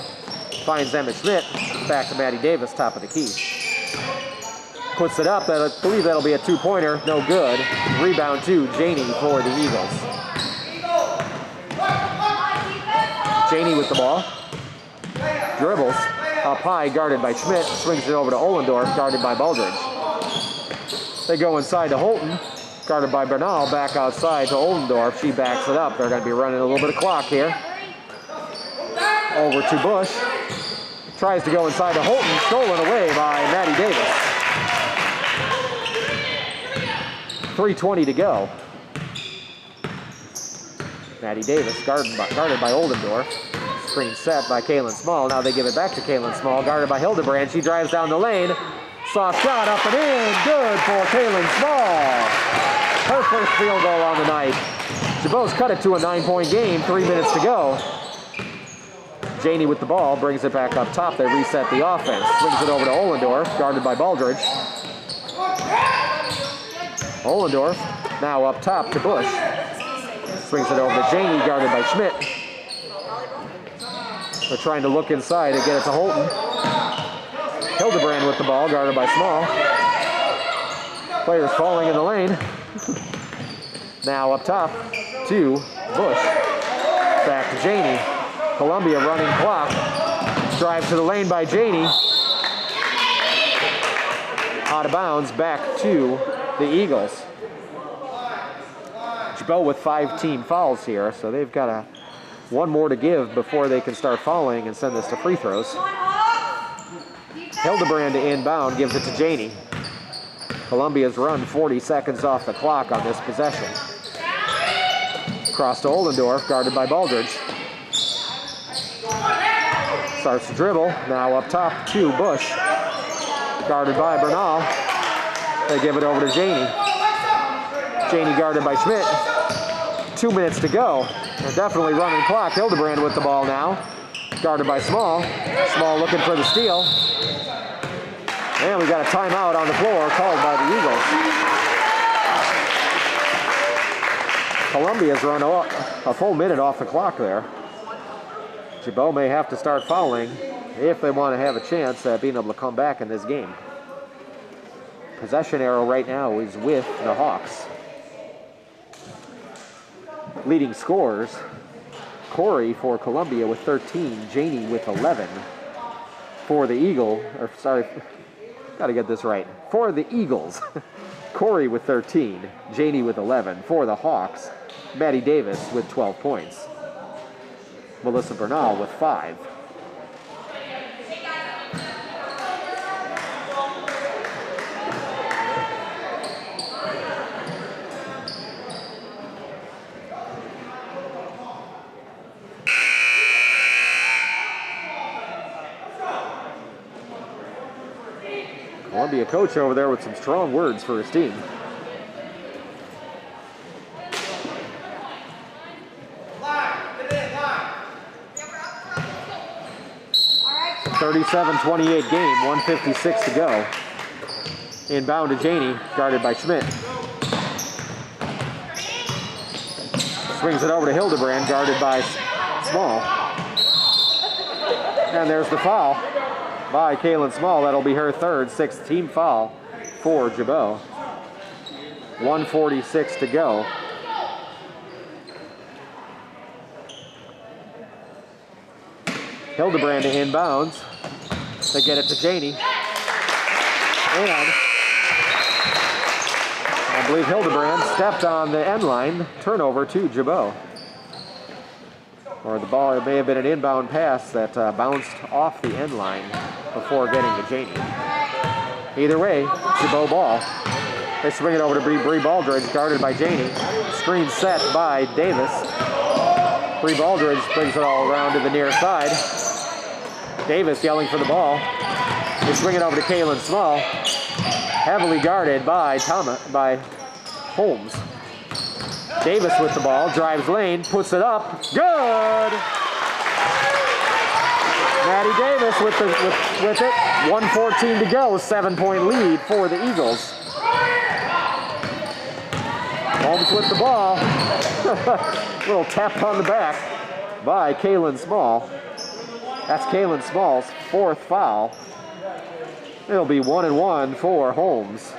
finds Emma Schmidt. Back to Maddie Davis, top of the key. Puts it up, I believe that'll be a two-pointer, no good. Rebound to Janey for the Eagles. Janey with the ball. Dribbles, up high, guarded by Schmidt. Swings it over to Ollendorf, guarded by Baldridge. They go inside to Holton. Guarded by Bernal, back outside to Ollendorf. She backs it up. They're going to be running a little bit of clock here. Over to Bush. Tries to go inside to Holton. Stolen away by Maddie Davis. 3:20 to go. Maddie Davis guarded by Oldendorf. Screen set by Kaylin Small. Now they give it back to Kaylin Small. Guarded by Hildebrand. She drives down the lane. Soft shot up and in. Good for Kaylin Small. Her first field goal on the night. Gibault's cut it to a 9-point game. 3 minutes to go. Janey with the ball. Brings it back up top. They reset the offense. Swings it over to Ollendorf. Guarded by Baldridge. Ollendorf now up top to Bush. Swings it over to Janey. Guarded by Schmidt. They're trying to look inside and get it to Holton. Hildebrand with the ball, guarded by Small. Players falling in the lane. Now up top. to Bush. Back to Janey. Columbia running clock. Drive to the lane by Janey. Out of bounds, back to the Eagles. Gibault with 5 team fouls here, so they've got one more to give before they can start fouling and send this to free throws. Hildebrand to inbound, gives it to Janey. Columbia's run 40 seconds off the clock on this possession. Cross to Ollendorf, guarded by Baldridge. Starts to dribble, now up top to Bush. Guarded by Bernal. They give it over to Janey. Janey guarded by Schmidt. 2 minutes to go. They're definitely running clock. Hildebrand with the ball now. Guarded by Small. Small looking for the steal. And we got a timeout on the floor called by the Eagles. Columbia's run a full minute off the clock there. Gibault may have to start fouling if they want to have a chance at being able to come back in this game. Possession arrow right now is with the Hawks. Leading scorers, Corey for Columbia with 13, Janey with 11. For the gotta get this right. For the Eagles, Corey with 13, Janey with 11. For the Hawks, Maddie Davis with 12 points. Melissa Bernal with 5. Columbia coach over there with some strong words for his team. 37-28 game, 1:56 to go. Inbound to Janey, guarded by Schmidt. Swings it over to Hildebrand, guarded by Small. And there's the foul by Kaylin Small. That'll be her third, 6th team foul for Gibault. 1:46 to go. Hildebrand to inbounds. They get it to Janey. And I believe Hildebrand stepped on the end line. Turnover to Gibault. Or the ball, it may have been an inbound pass that bounced off the end line before getting to Janey. Either way, Gibault ball. They swing it over to Bree Baldridge, guarded by Janey. Screen set by Davis. Bree Baldridge brings it all around to the near side. Davis yelling for the ball. They swing it over to Kaylin Small. Heavily guarded by Holmes. Davis with the ball, drives lane, puts it up. Good! Maddie Davis with it. 1:14 to go, 7-point lead for the Eagles. Holmes with the ball. Little tap on the back by Kaylin Small. That's Kaylin Small's 4th foul. It'll be 1-1 for Holmes.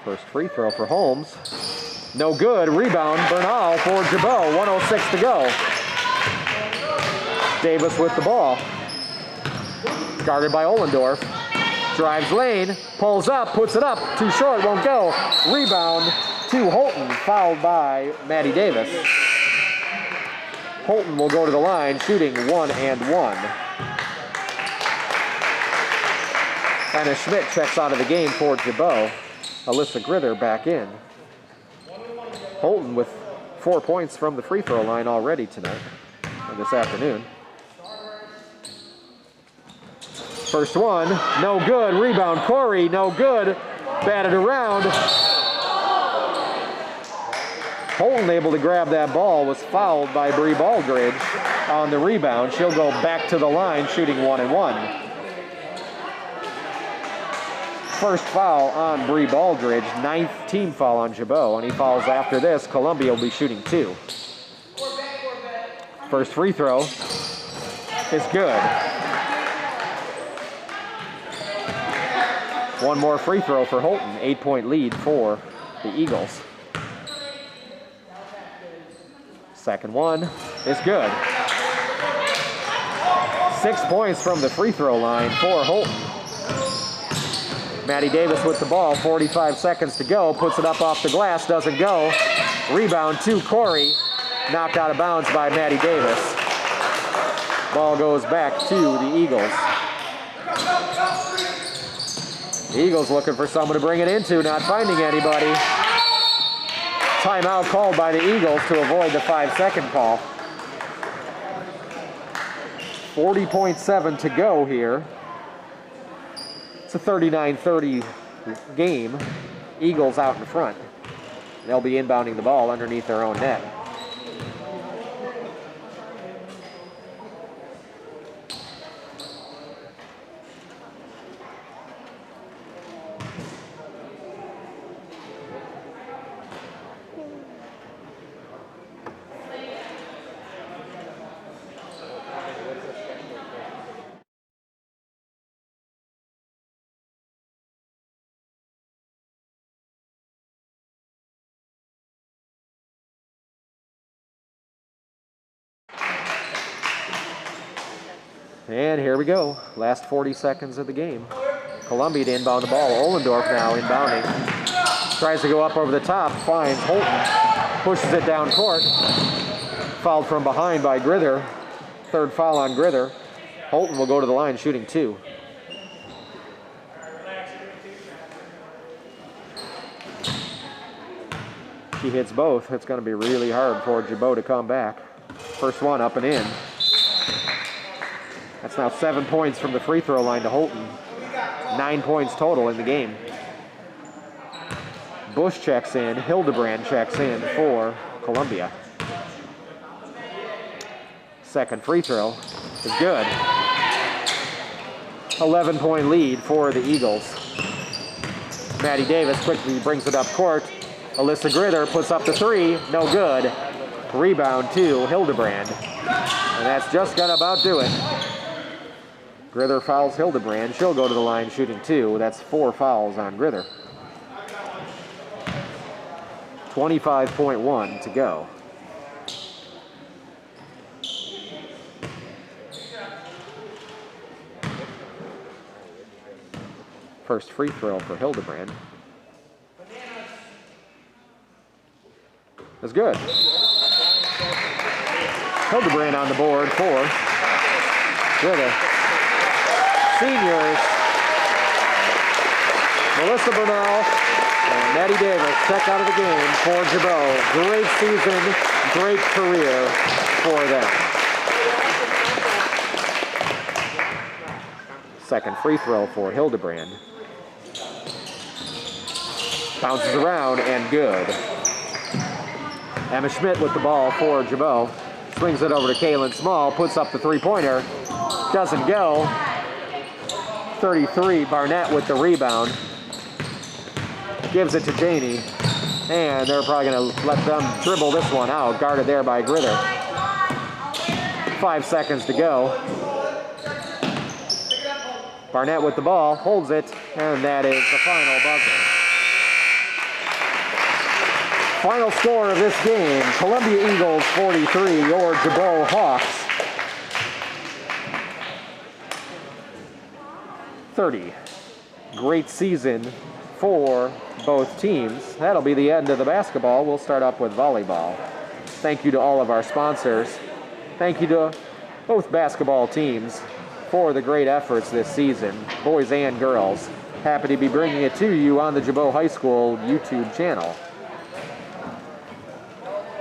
First free throw for Holmes. No good. Rebound. Bernal for Gibault. 1:06 to go. Davis with the ball. Guarded by Ollendorf. Drives lane. Pulls up. Puts it up. Too short. Won't go. Rebound to Holton. Fouled by Maddie Davis. Holton will go to the line shooting 1-1. Anna Schmidt checks out of the game for Gibault. Alyssa Grither back in. Holton with 4 points from the free throw line already tonight, or this afternoon. First one, no good. Rebound, Corey, no good. Batted around. Holton able to grab that ball, was fouled by Bree Baldridge on the rebound. She'll go back to the line shooting 1-1. First foul on Bree Baldridge, 9th team foul on Gibault. Any fouls after this, Columbia will be shooting 2. First free throw, is good. One more free throw for Holton. 8-point lead for the Eagles. Second one is good. 6 points from the free throw line for Holton. Maddie Davis with the ball, 45 seconds to go, puts it up off the glass, doesn't go. Rebound to Corey, knocked out of bounds by Maddie Davis. Ball goes back to the Eagles. The Eagles looking for someone to bring it into, not finding anybody. Timeout called by the Eagles to avoid the 5-second call. 40.7 to go here. It's a 39-30 game. Eagles out in front. They'll be inbounding the ball underneath their own net. And here we go. Last 40 seconds of the game. Columbia to inbound the ball. Ohlendorf now inbounding. Tries to go up over the top. Finds Holton. Pushes it down court. Fouled from behind by Grither. Third foul on Grither. Holton will go to the line shooting 2. She hits both. It's going to be really hard for Gibault to come back. First one up and in. That's now 7 points from the free throw line to Holton. 9 points total in the game. Bush checks in. Hildebrand checks in for Columbia. Second free throw is good. 11-point lead for the Eagles. Maddie Davis quickly brings it up court. Alyssa Grither puts up the 3. No good. Rebound to Hildebrand. And that's just gonna about do it. Grither fouls Hildebrand. She'll go to the line shooting 2. That's 4 fouls on Grither. 25.1 to go. First free throw for Hildebrand. That's good. Hildebrand on the board for Grither. Seniors, Melissa Bernal and Maddie Davis check out of the game for Gibault. Great season, great career for them. Second free throw for Hildebrand. Bounces around and good. Emma Schmidt with the ball for Gibault. Swings it over to Kaylin Small, puts up the three-pointer. Doesn't go. 33, Barnett with the rebound. Gives it to Janey. And they're probably going to let them dribble this one out. Guarded there by Grither. 5 seconds to go. Barnett with the ball, holds it, and that is the final buzzer. Final score of this game, Columbia Eagles 43, your Gibault Hawks 30. Great season for both teams. That'll be the end of the basketball. We'll start up with volleyball. Thank you to all of our sponsors. Thank you to both basketball teams for the great efforts this season, boys and girls. Happy to be bringing it to you on the Gibault High School YouTube channel.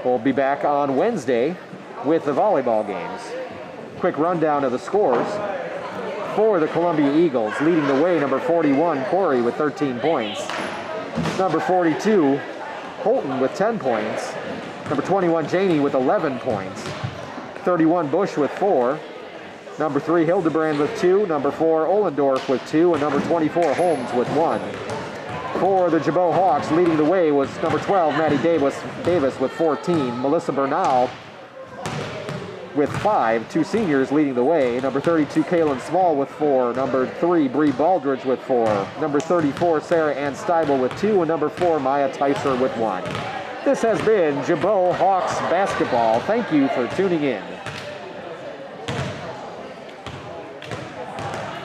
We'll be back on Wednesday with the volleyball games. Quick rundown of the scores. For the Columbia Eagles, leading the way, number 41, Corey with 13 points. Number 42, Holton with 10 points. Number 21, Janey with 11 points. 31, Bush with 4. Number 3, Hildebrand with 2. Number 4, Ohlendorf with 2. And number 24, Holmes with 1. For the Gibault Hawks, leading the way was number 12, Maddie Davis with 14. Melissa Bernal with 5, 2 seniors leading the way. Number 32, Kaylin Small with 4. Number 3, Bree Baldridge with 4. Number 34, Sarah Ann Steibel with 2. And number 4, Maya Tyser with 1. This has been Gibault Hawks Basketball. Thank you for tuning in.